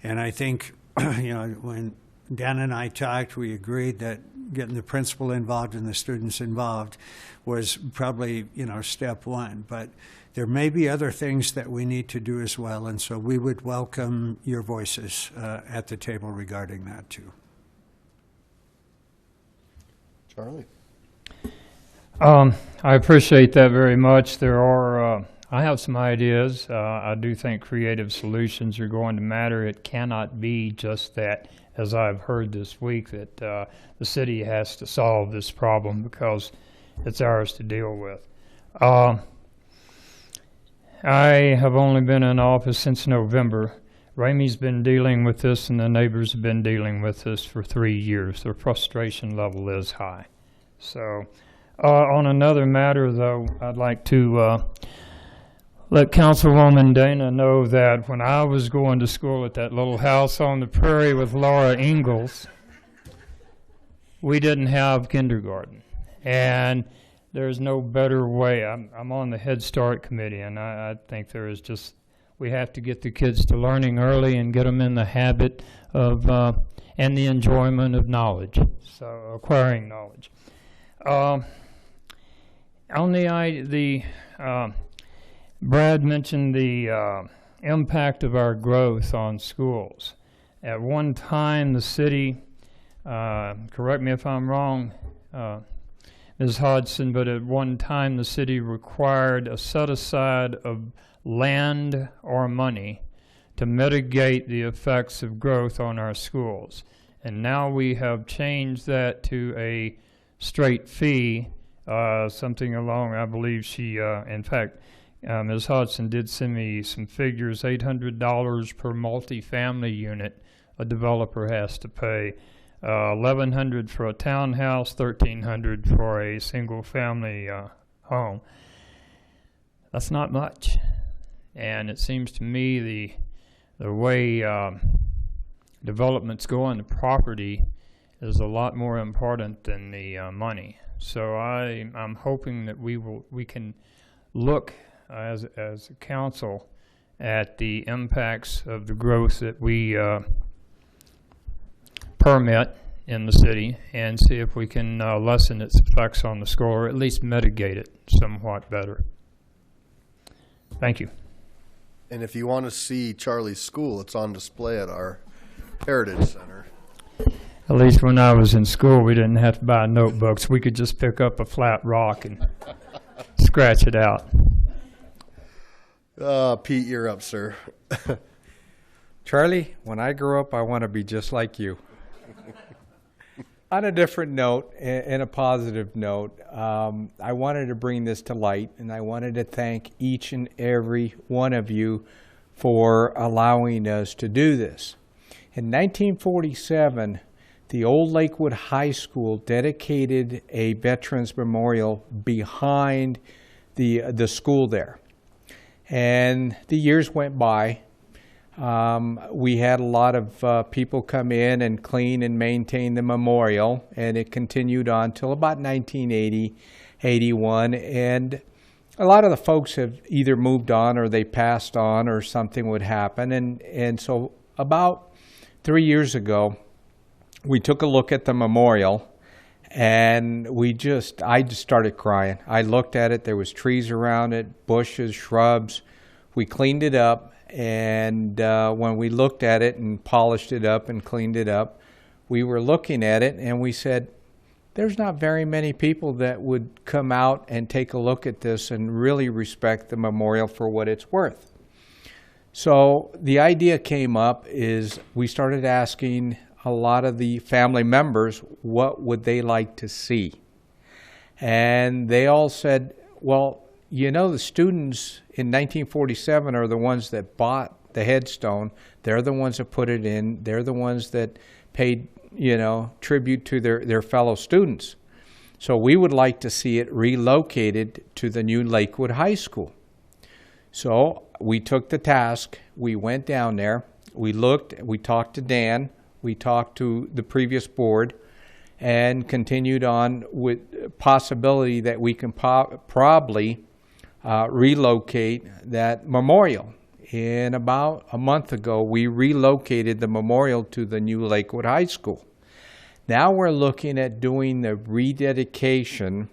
And I think, when Dan and I talked, we agreed that getting the principal involved and the students involved was probably, step one. But there may be other things that we need to do as well, and so we would welcome your voices at the table regarding that too. Charlie. I appreciate that very much. I have some ideas. I do think creative solutions are going to matter. It cannot be just that, as I've heard this week, that the city has to solve this problem because it's ours to deal with. I have only been in office since November. Ramey's been dealing with this and the neighbors have been dealing with this for 3 years. Their frustration level is high. So on another matter, though, I'd like to let Councilwoman Dana know that when I was going to school at that little house on the prairie with Laura Ingalls, we didn't have kindergarten. And there's no better way. I'm on the Head Start committee, and I think we have to get the kids to learning early and get them in the habit of and the enjoyment of knowledge, so acquiring knowledge. Brad mentioned the impact of our growth on schools. At one time, the city, correct me if I'm wrong, Ms. Hodgson, but at one time the city required a set-aside of land or money to mitigate the effects of growth on our schools. And now we have changed that to a straight fee, something along, I believe in fact, Ms. Hodgson did send me some figures, $800 per multifamily unit a developer has to pay. $1,100 for a townhouse, $1,300 for a single-family home. That's not much, and it seems to me the way developments go on the property is a lot more important than the money. So I'm hoping that we can look as a council at the impacts of the growth that we permit in the city and see if we can lessen its effects on the school or at least mitigate it somewhat better. Thank you. And if you want to see Charlie's school, it's on display at our Heritage Center. At least when I was in school, we didn't have to buy notebooks. We could just pick up a flat rock and scratch it out. Pete, you're up, sir. Charlie, when I grow up, I want to be just like you. On a different note, and a positive note, I wanted to bring this to light, and I wanted to thank each and every one of you for allowing us to do this. In 1947, the old Lakewood High School dedicated a Veterans Memorial behind the school there. And the years went by. We had a lot of people come in and clean and maintain the memorial, and it continued on till about 1980, 81, and a lot of the folks have either moved on or they passed on or something would happen, and so about 3 years ago, we took a look at the memorial, and I just started crying. I looked at it, there was trees around it, bushes, shrubs. We cleaned it up. And when we looked at it and polished it up and cleaned it up, we were looking at it and we said, there's not very many people that would come out and take a look at this and really respect the memorial for what it's worth. So the idea came up is we started asking a lot of the family members what would they like to see. And they all said, well, the students in 1947 are the ones that bought the headstone. They're the ones that put it in. They're the ones that paid, tribute to their fellow students. So we would like to see it relocated to the new Lakewood High School. So we took the task. We went down there. We looked. We talked to Dan. We talked to the previous board and continued on with possibility that we can probably relocate that memorial. And about a month ago, we relocated the memorial to the new Lakewood High School. Now we're looking at doing the rededication,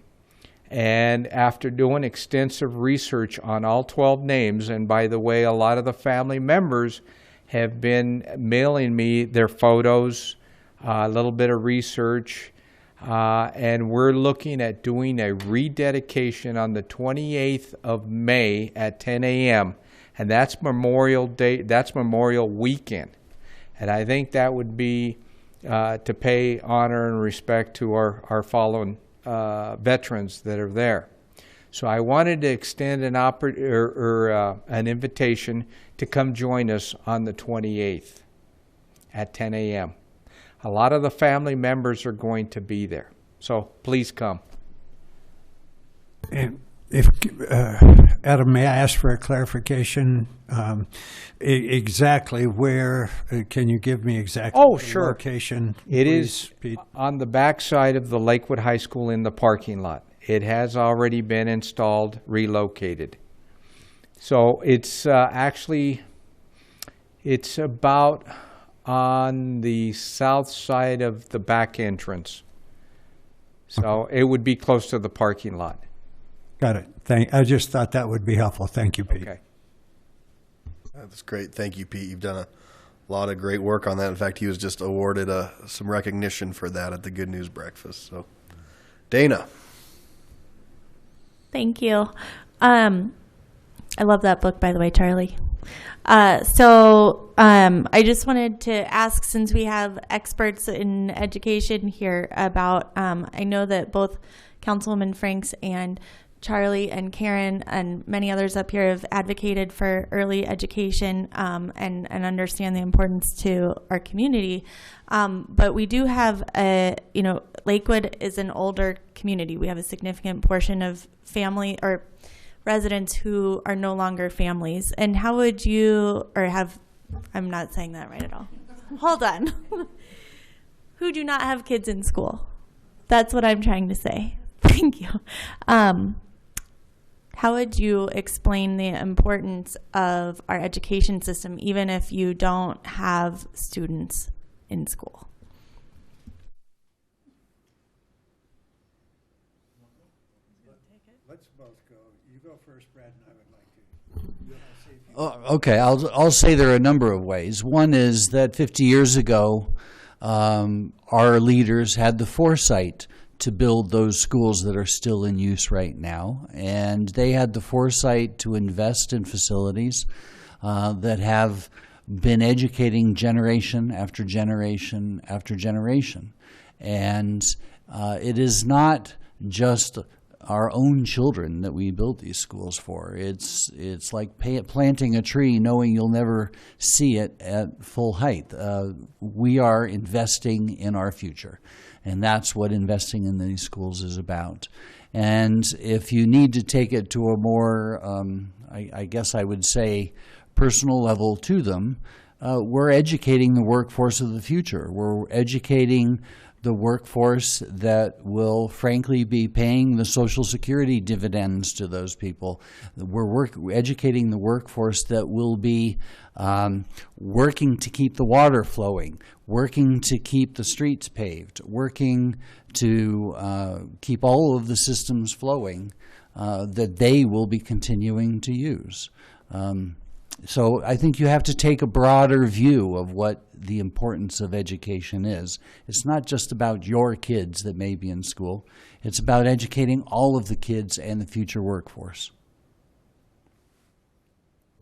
and after doing extensive research on all 12 names, and by the way, a lot of the family members have been mailing me their photos, a little bit of research, and we're looking at doing a rededication on the 28th of May at 10 a.m., and that's Memorial Day, that's Memorial Weekend. And I think that would be to pay honor and respect to our fallen veterans that are there. So I wanted to extend an invitation to come join us on the 28th at 10 a.m. A lot of the family members are going to be there, so please come. And if Adam, may I ask for a clarification? Exactly where? Can you give me exactly the location? It please, is Pete? on the back side of the Lakewood High School in the parking lot. It has already been installed, relocated. So it's it's about on the south side of the back entrance. So it would be close to the parking lot. Got it. I just thought that would be helpful. Thank you, Pete. Okay. That's great. Thank you, Pete. You've done a lot of great work on that. In fact, he was just awarded some recognition for that at the Good News Breakfast. So, Dana. Thank you. I love that book, by the way, Charlie. I just wanted to ask, since we have experts in education here, about, I know that both Councilwoman Franks and Charlie and Karen and many others up here have advocated for early education and understand the importance to our community. But we do have Lakewood is an older community. We have a significant portion of family or residents who are no longer families. And how would you, I'm not saying that right at all. Hold on. Who do not have kids in school? That's what I'm trying to say. Thank you. How would you explain the importance of our education system, even if you don't have students in school? Let's both go. You go first, Brad, and I would like to. Okay, I'll say there are a number of ways. One is that 50 years ago, our leaders had the foresight to build those schools that are still in use right now. And they had the foresight to invest in facilities that have been educating generation after generation after generation. And it is not just our own children that we build these schools for. It's like planting a tree knowing you'll never see it at full height. We are investing in our future. And that's what investing in these schools is about. And if you need to take it to a more, I guess I would say, personal level to them, we're educating the workforce of the future. We're educating the workforce that will frankly be paying the Social Security dividends to those people. We're educating the workforce that will be working to keep the water flowing, working to keep the streets paved, working to keep all of the systems flowing that they will be continuing to use. So I think you have to take a broader view of what the importance of education is. It's not just about your kids that may be in school. It's about educating all of the kids and the future workforce.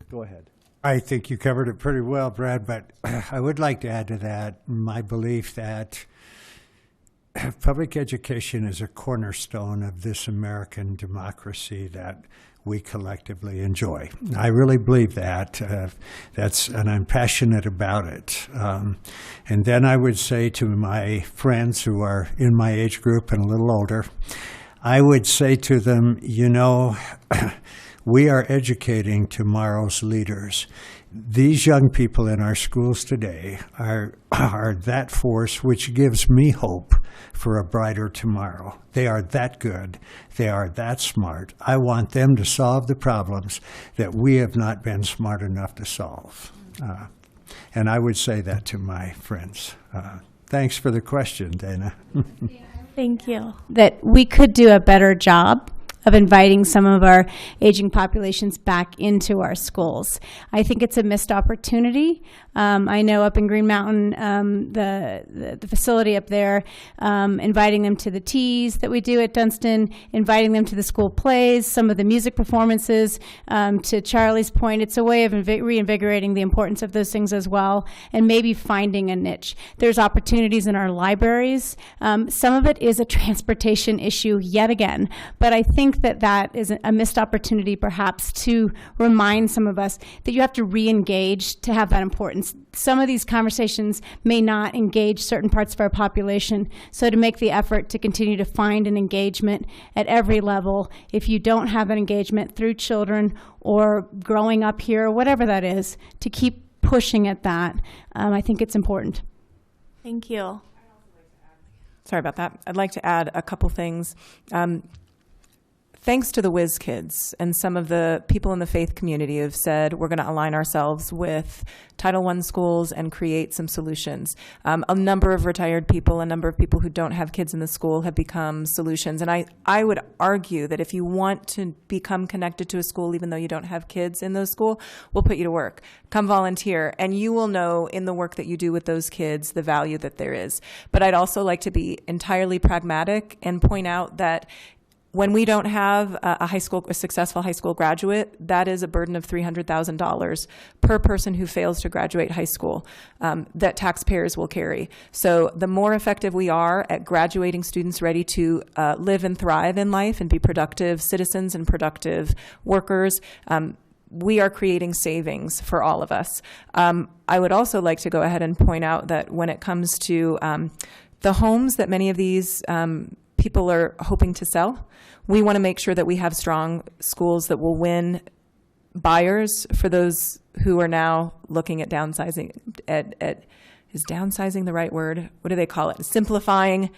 Go ahead. I think you covered it pretty well, Brad, but I would like to add to that my belief that public education is a cornerstone of this American democracy that we collectively enjoy. I really believe that. And I'm passionate about it. And then I would say to my friends who are in my age group and a little older, I would say to them, We are educating tomorrow's leaders. These young people in our schools today are that force which gives me hope for a brighter tomorrow. They are that good. They are that smart. I want them to solve the problems that we have not been smart enough to solve. And I would say that to my friends. Thanks for the question, Dana. Thank you. That we could do a better job of inviting some of our aging populations back into our schools. I think it's a missed opportunity. I know up in Green Mountain, the facility up there, inviting them to the teas that we do at Dunstan, inviting them to the school plays, some of the music performances. To Charlie's point, it's a way of reinvigorating the importance of those things as well, and maybe finding a niche. There's opportunities in our libraries. Some of it is a transportation issue yet again, but I think that is a missed opportunity perhaps to remind some of us that you have to re-engage to have that importance. Some of these conversations may not engage certain parts of our population, so to make the effort to continue to find an engagement at every level, if you don't have an engagement through children or growing up here or whatever that is, to keep pushing at that, I think it's important. Thank you. Sorry about that. I'd like to add a couple things. Thanks to the Whiz Kids and some of the people in the faith community have said we're going to align ourselves with Title I schools and create some solutions. A number of retired people, a number of people who don't have kids in the school have become solutions. And I would argue that if you want to become connected to a school, even though you don't have kids in those schools, we'll put you to work. Come volunteer, and you will know in the work that you do with those kids the value that there is. But I'd also like to be entirely pragmatic and point out that when we don't have a successful high school graduate, that is a burden of $300,000 per person who fails to graduate high school that taxpayers will carry. So the more effective we are at graduating students ready to live and thrive in life and be productive citizens and productive workers, we are creating savings for all of us. I would also like to go ahead and point out that when it comes to the homes that many of these people are hoping to sell, we want to make sure that we have strong schools that will win buyers for those who are now looking at downsizing. Is downsizing the right word? What do they call it? Simplifying.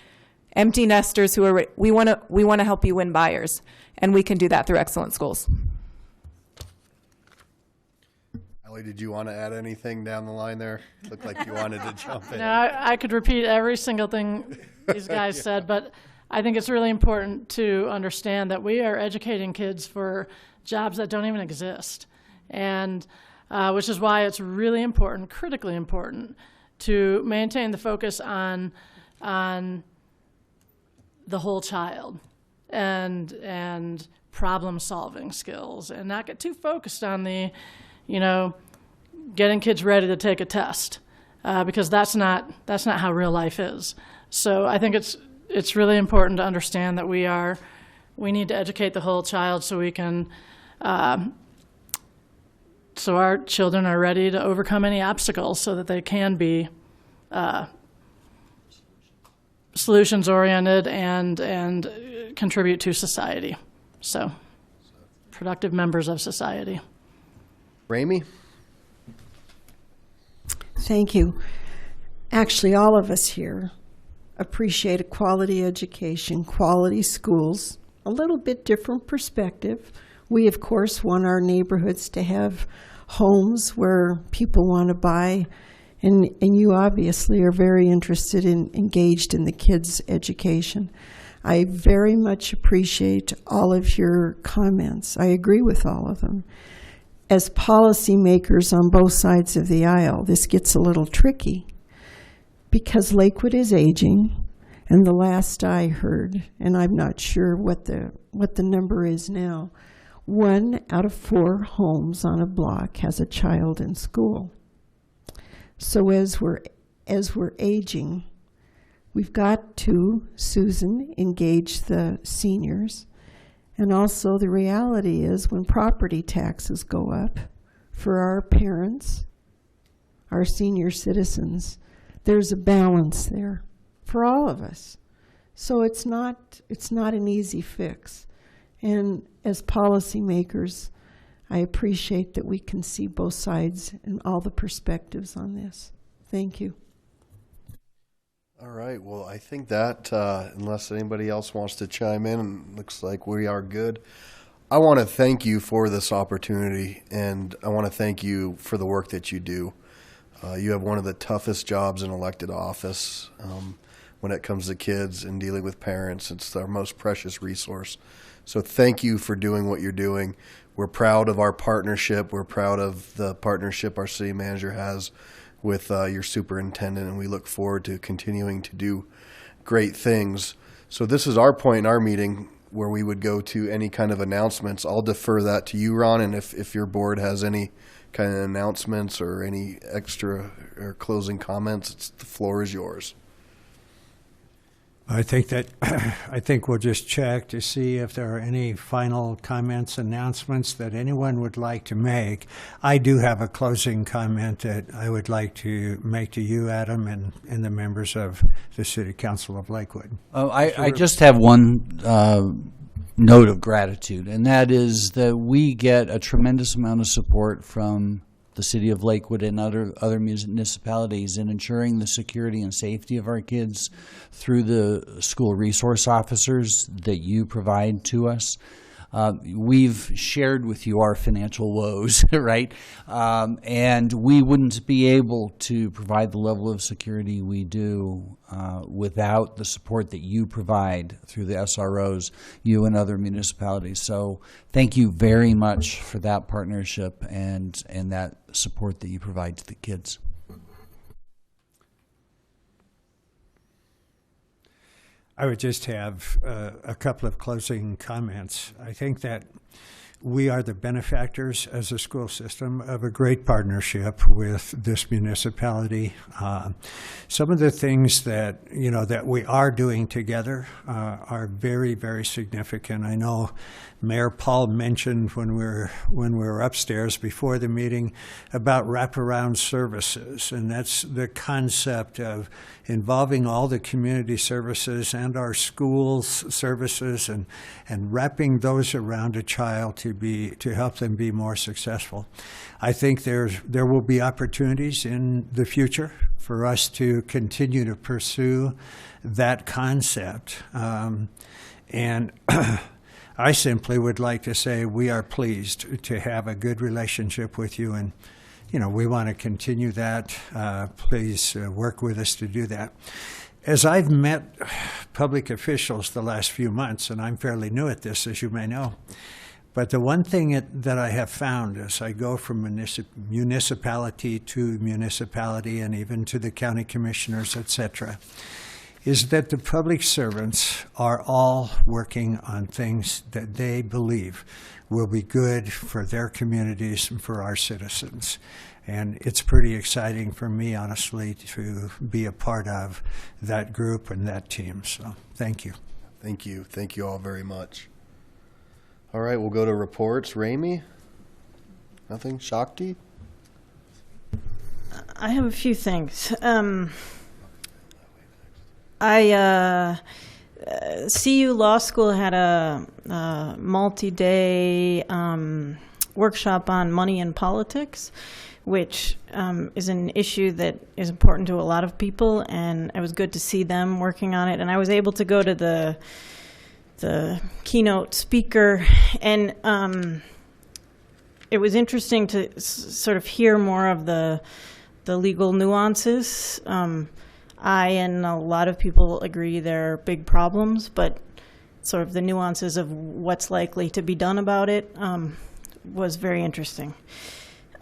Empty nesters who are. We want to help you win buyers, and we can do that through excellent schools. Ellie, did you want to add anything down the line there? Looked like you wanted to jump in. No, I could repeat every single thing these guys said, but I think it's really important to understand that we are educating kids for jobs that don't even exist, and which is why it's really important, critically important, to maintain the focus on the whole child and problem-solving skills, and not get too focused on the, getting kids ready to take a test, because that's not how real life is. So I think it's really important to understand that we need to educate the whole child so we can, so our children are ready to overcome any obstacles so that they can be solutions oriented and contribute to society. So productive members of society. Ramey? Thank you. Actually, all of us here appreciate a quality education, quality schools, a little bit different perspective. We, of course, want our neighborhoods to have homes where people want to buy, and you obviously are very engaged in the kids' education. I very much appreciate all of your comments. I agree with all of them. As policymakers on both sides of the aisle, this gets a little tricky, because Lakewood is aging, and the last I heard, and I'm not sure what the number is now, 1 out of 4 homes on a block has a child in school. So as we're aging, we've got to, Susan, engage the seniors. And also the reality is when property taxes go up for our parents, our senior citizens, there's a balance there for all of us. So it's not an easy fix. And as policymakers, I appreciate that we can see both sides and all the perspectives on this. Thank you. All right. Well, I think that unless anybody else wants to chime in, looks like we are good. I want to thank you for this opportunity, and I want to thank you for the work that you do. You have one of the toughest jobs in elected office when it comes to kids and dealing with parents. It's our most precious resource. So thank you for doing what you're doing. We're proud of our partnership. We're proud of the partnership our city manager has with your superintendent, and we look forward to continuing to do great things. So this is our point in our meeting where we would go to any kind of announcements. I'll defer that to you, Ron, and if your board has any kind of announcements or any extra or closing comments, the floor is yours. I think we'll just check to see if there are any final comments, announcements that anyone would like to make. I do have a closing comment that I would like to make to you, Adam, and the members of the City Council of Lakewood. I just have one note of gratitude, and that is that we get a tremendous amount of support from the City of Lakewood and other municipalities in ensuring the security and safety of our kids through the school resource officers that you provide to us. We've shared with you our financial woes, right? And we wouldn't be able to provide the level of security we do without the support that you provide through the SROs, you and other municipalities. So thank you very much for that partnership and that support that you provide to the kids. I would just have a couple of closing comments. I think that we are the benefactors as a school system of a great partnership with this municipality. Some of the things that that we are doing together are very, very significant. I know Mayor Paul mentioned when we were upstairs before the meeting about wraparound services, and that's the concept of involving all the community services and our schools services and wrapping those around a child to help them be more successful. I think there will be opportunities in the future for us to continue to pursue that concept. And I simply would like to say we are pleased to have a good relationship with you, and we want to continue that. Please work with us to do that. As I've met public officials the last few months, and I'm fairly new at this, as you may know, but the one thing that I have found as I go from municipality to municipality and even to the county commissioners, etc., is that the public servants are all working on things that they believe will be good for their communities and for our citizens. And it's pretty exciting for me, honestly, to be a part of that group and that team. So thank you. Thank you. Thank you all very much. All right, we'll go to reports. Ramey? Nothing? Shakti? I have a few things. CU Law School had a multi-day workshop on money and politics, which is an issue that is important to a lot of people, and it was good to see them working on it. And I was able to go to the keynote speaker, and it was interesting to sort of hear more of the legal nuances. I and a lot of people agree there are big problems, but sort of the nuances of what's likely to be done about it was very interesting.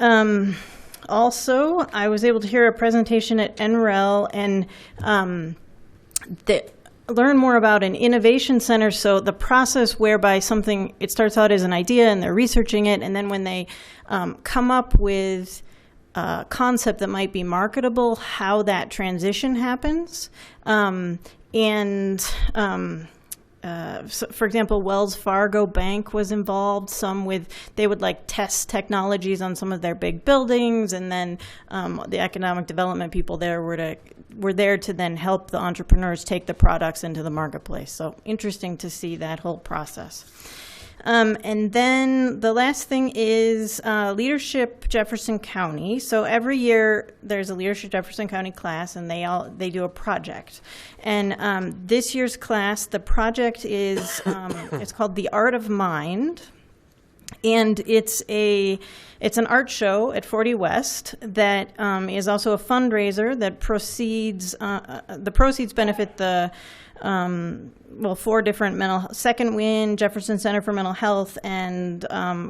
Also, I was able to hear a presentation at NREL and learn more about an innovation center. So the process whereby it starts out as an idea and they're researching it, and then when they come up with a concept that might be marketable, how that transition happens. So for example, Wells Fargo Bank was involved. They would test technologies on some of their big buildings, and then the economic development people there were there to then help the entrepreneurs take the products into the marketplace. So interesting to see that whole process. And then the last thing is Leadership Jefferson County. So every year there's a Leadership Jefferson County class, and they do a project. And this year's class, the project is it's called The Art of Mind. And it's an art show at 40 West that is also a fundraiser that proceeds. The proceeds benefit the 4 different Second Wind, Jefferson Center for Mental Health, and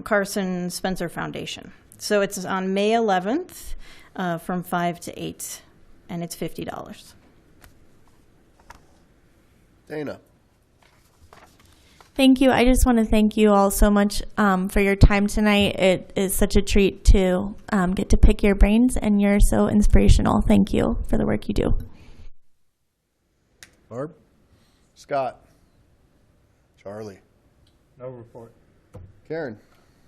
Carson Spencer Foundation. So it's on May 11th from 5 to 8, and it's $50. Dana. Thank you. I just want to thank you all so much for your time tonight. It is such a treat to get to pick your brains, and you're so inspirational. Thank you for the work you do. Barb? Scott? Charlie? No report. Karen?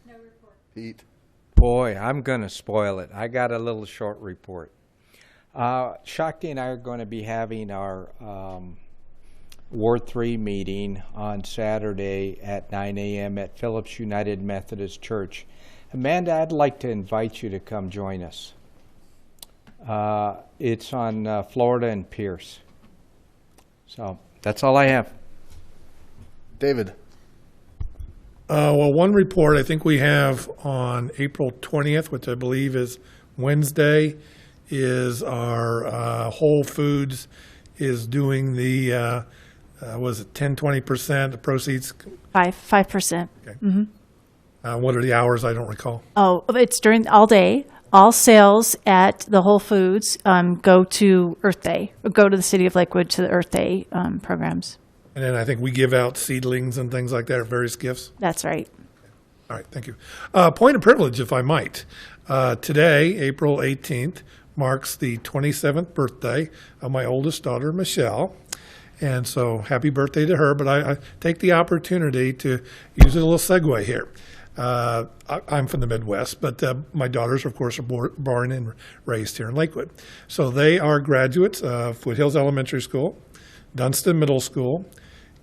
No report. Pete? Boy, I'm going to spoil it. I got a little short report. Shakti and I are going to be having our Ward 3 meeting on Saturday at 9 a.m. at Phillips United Methodist Church. Amanda, I'd like to invite you to come join us. It's on Florida and Pierce. So that's all I have. David. Well, one report I think we have on April 20th, which I believe is Wednesday, is our Whole Foods is doing the was it 10-20% the proceeds? 5%. Okay. Mm-hmm. What are the hours? I don't recall. Oh, it's during all day. All sales at the Whole Foods go to Earth Day, or go to the City of Lakewood to the Earth Day programs. And then I think we give out seedlings and things like that, various gifts. That's right. All right, thank you. Point of privilege, if I might. Today, April 18th, marks the 27th birthday of my oldest daughter, Michelle. And so happy birthday to her, but I take the opportunity to use a little segue here. I'm from the Midwest, but my daughters, of course, are born and raised here in Lakewood. So they are graduates of Foothills Elementary School, Dunston Middle School,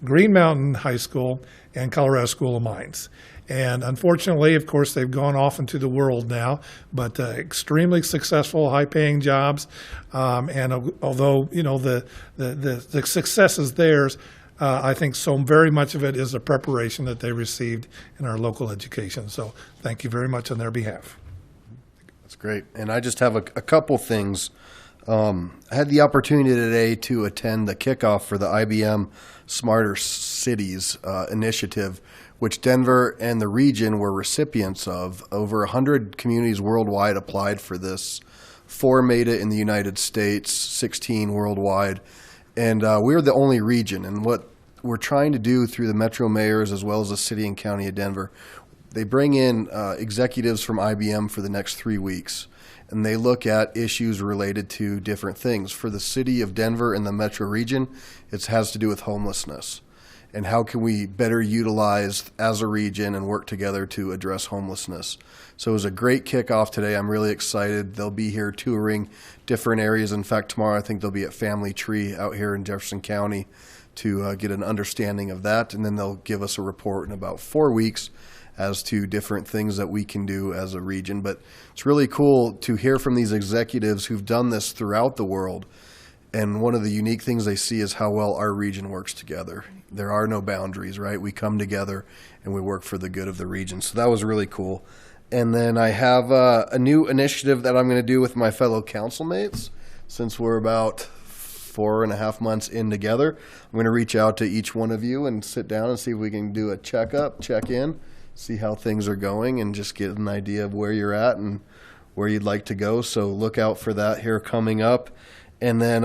Green Mountain High School, and Colorado School of Mines. And unfortunately, of course, they've gone off into the world now, but extremely successful, high-paying jobs. And although, you know, the success is theirs, I think so very much of it is the preparation that they received in our local education. So thank you very much on their behalf. That's great. And I just have a couple things. I had the opportunity today to attend the kickoff for the IBM Smarter Cities initiative, which Denver and the region were recipients of. Over 100 communities worldwide applied for this. 4 made it in the United States, 16 worldwide. And we're the only region. And what we're trying to do through the Metro Mayors as well as the City and County of Denver, they bring in executives from IBM for the next 3 weeks. And they look at issues related to different things. For the City of Denver and the Metro region, it has to do with homelessness. And how can we better utilize as a region and work together to address homelessness. So it was a great kickoff today. I'm really excited. They'll be here touring different areas. In fact, tomorrow I think they'll be at Family Tree out here in Jefferson County to get an understanding of that. And then they'll give us a report in about 4 weeks as to different things that we can do as a region. But it's really cool to hear from these executives who've done this throughout the world. And one of the unique things they see is how well our region works together. There are no boundaries, right? We come together and we work for the good of the region. So that was really cool. And then I have a new initiative that I'm going to do with my fellow council mates. Since we're about 4.5 months in together, I'm going to reach out to each one of you and sit down and see if we can do a checkup, check in, see how things are going, and just get an idea of where you're at and where you'd like to go. So look out for that here coming up. And then,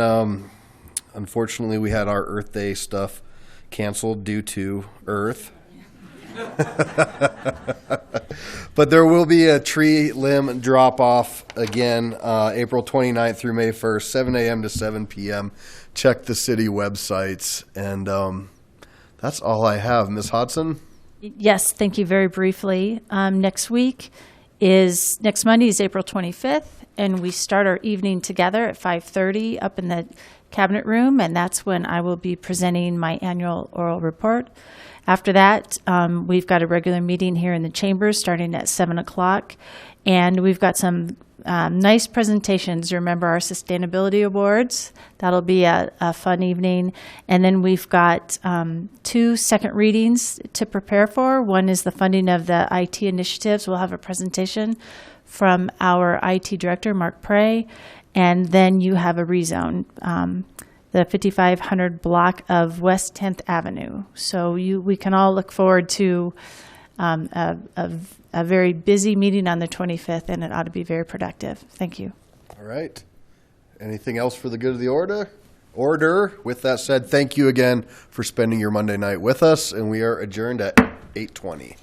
unfortunately, we had our Earth Day stuff canceled due to Earth. But there will be a tree limb drop-off again, April 29th through May 1st, 7 a.m. to 7 p.m. Check the city websites. And that's all I have. Ms. Hodson? Yes, thank you. Very briefly. Next Monday is April 25th, and we start our evening together at 5:30 up in the Cabinet Room, and that's when I will be presenting my annual oral report. After that, we've got a regular meeting here in the chambers starting at 7 o'clock. And we've got some nice presentations. Remember our sustainability awards. That'll be a fun evening. And then we've got 2 second readings to prepare for. One is the funding of the IT initiatives. We'll have a presentation from our IT director, Mark Prey. And then you have a rezone, the 5500 block of West 10th Avenue. So we can all look forward to a very busy meeting on the 25th, and it ought to be very productive. Thank you. All right. Anything else for the good of the order? With that said, thank you again for spending your Monday night with us, and we are adjourned at 8:20.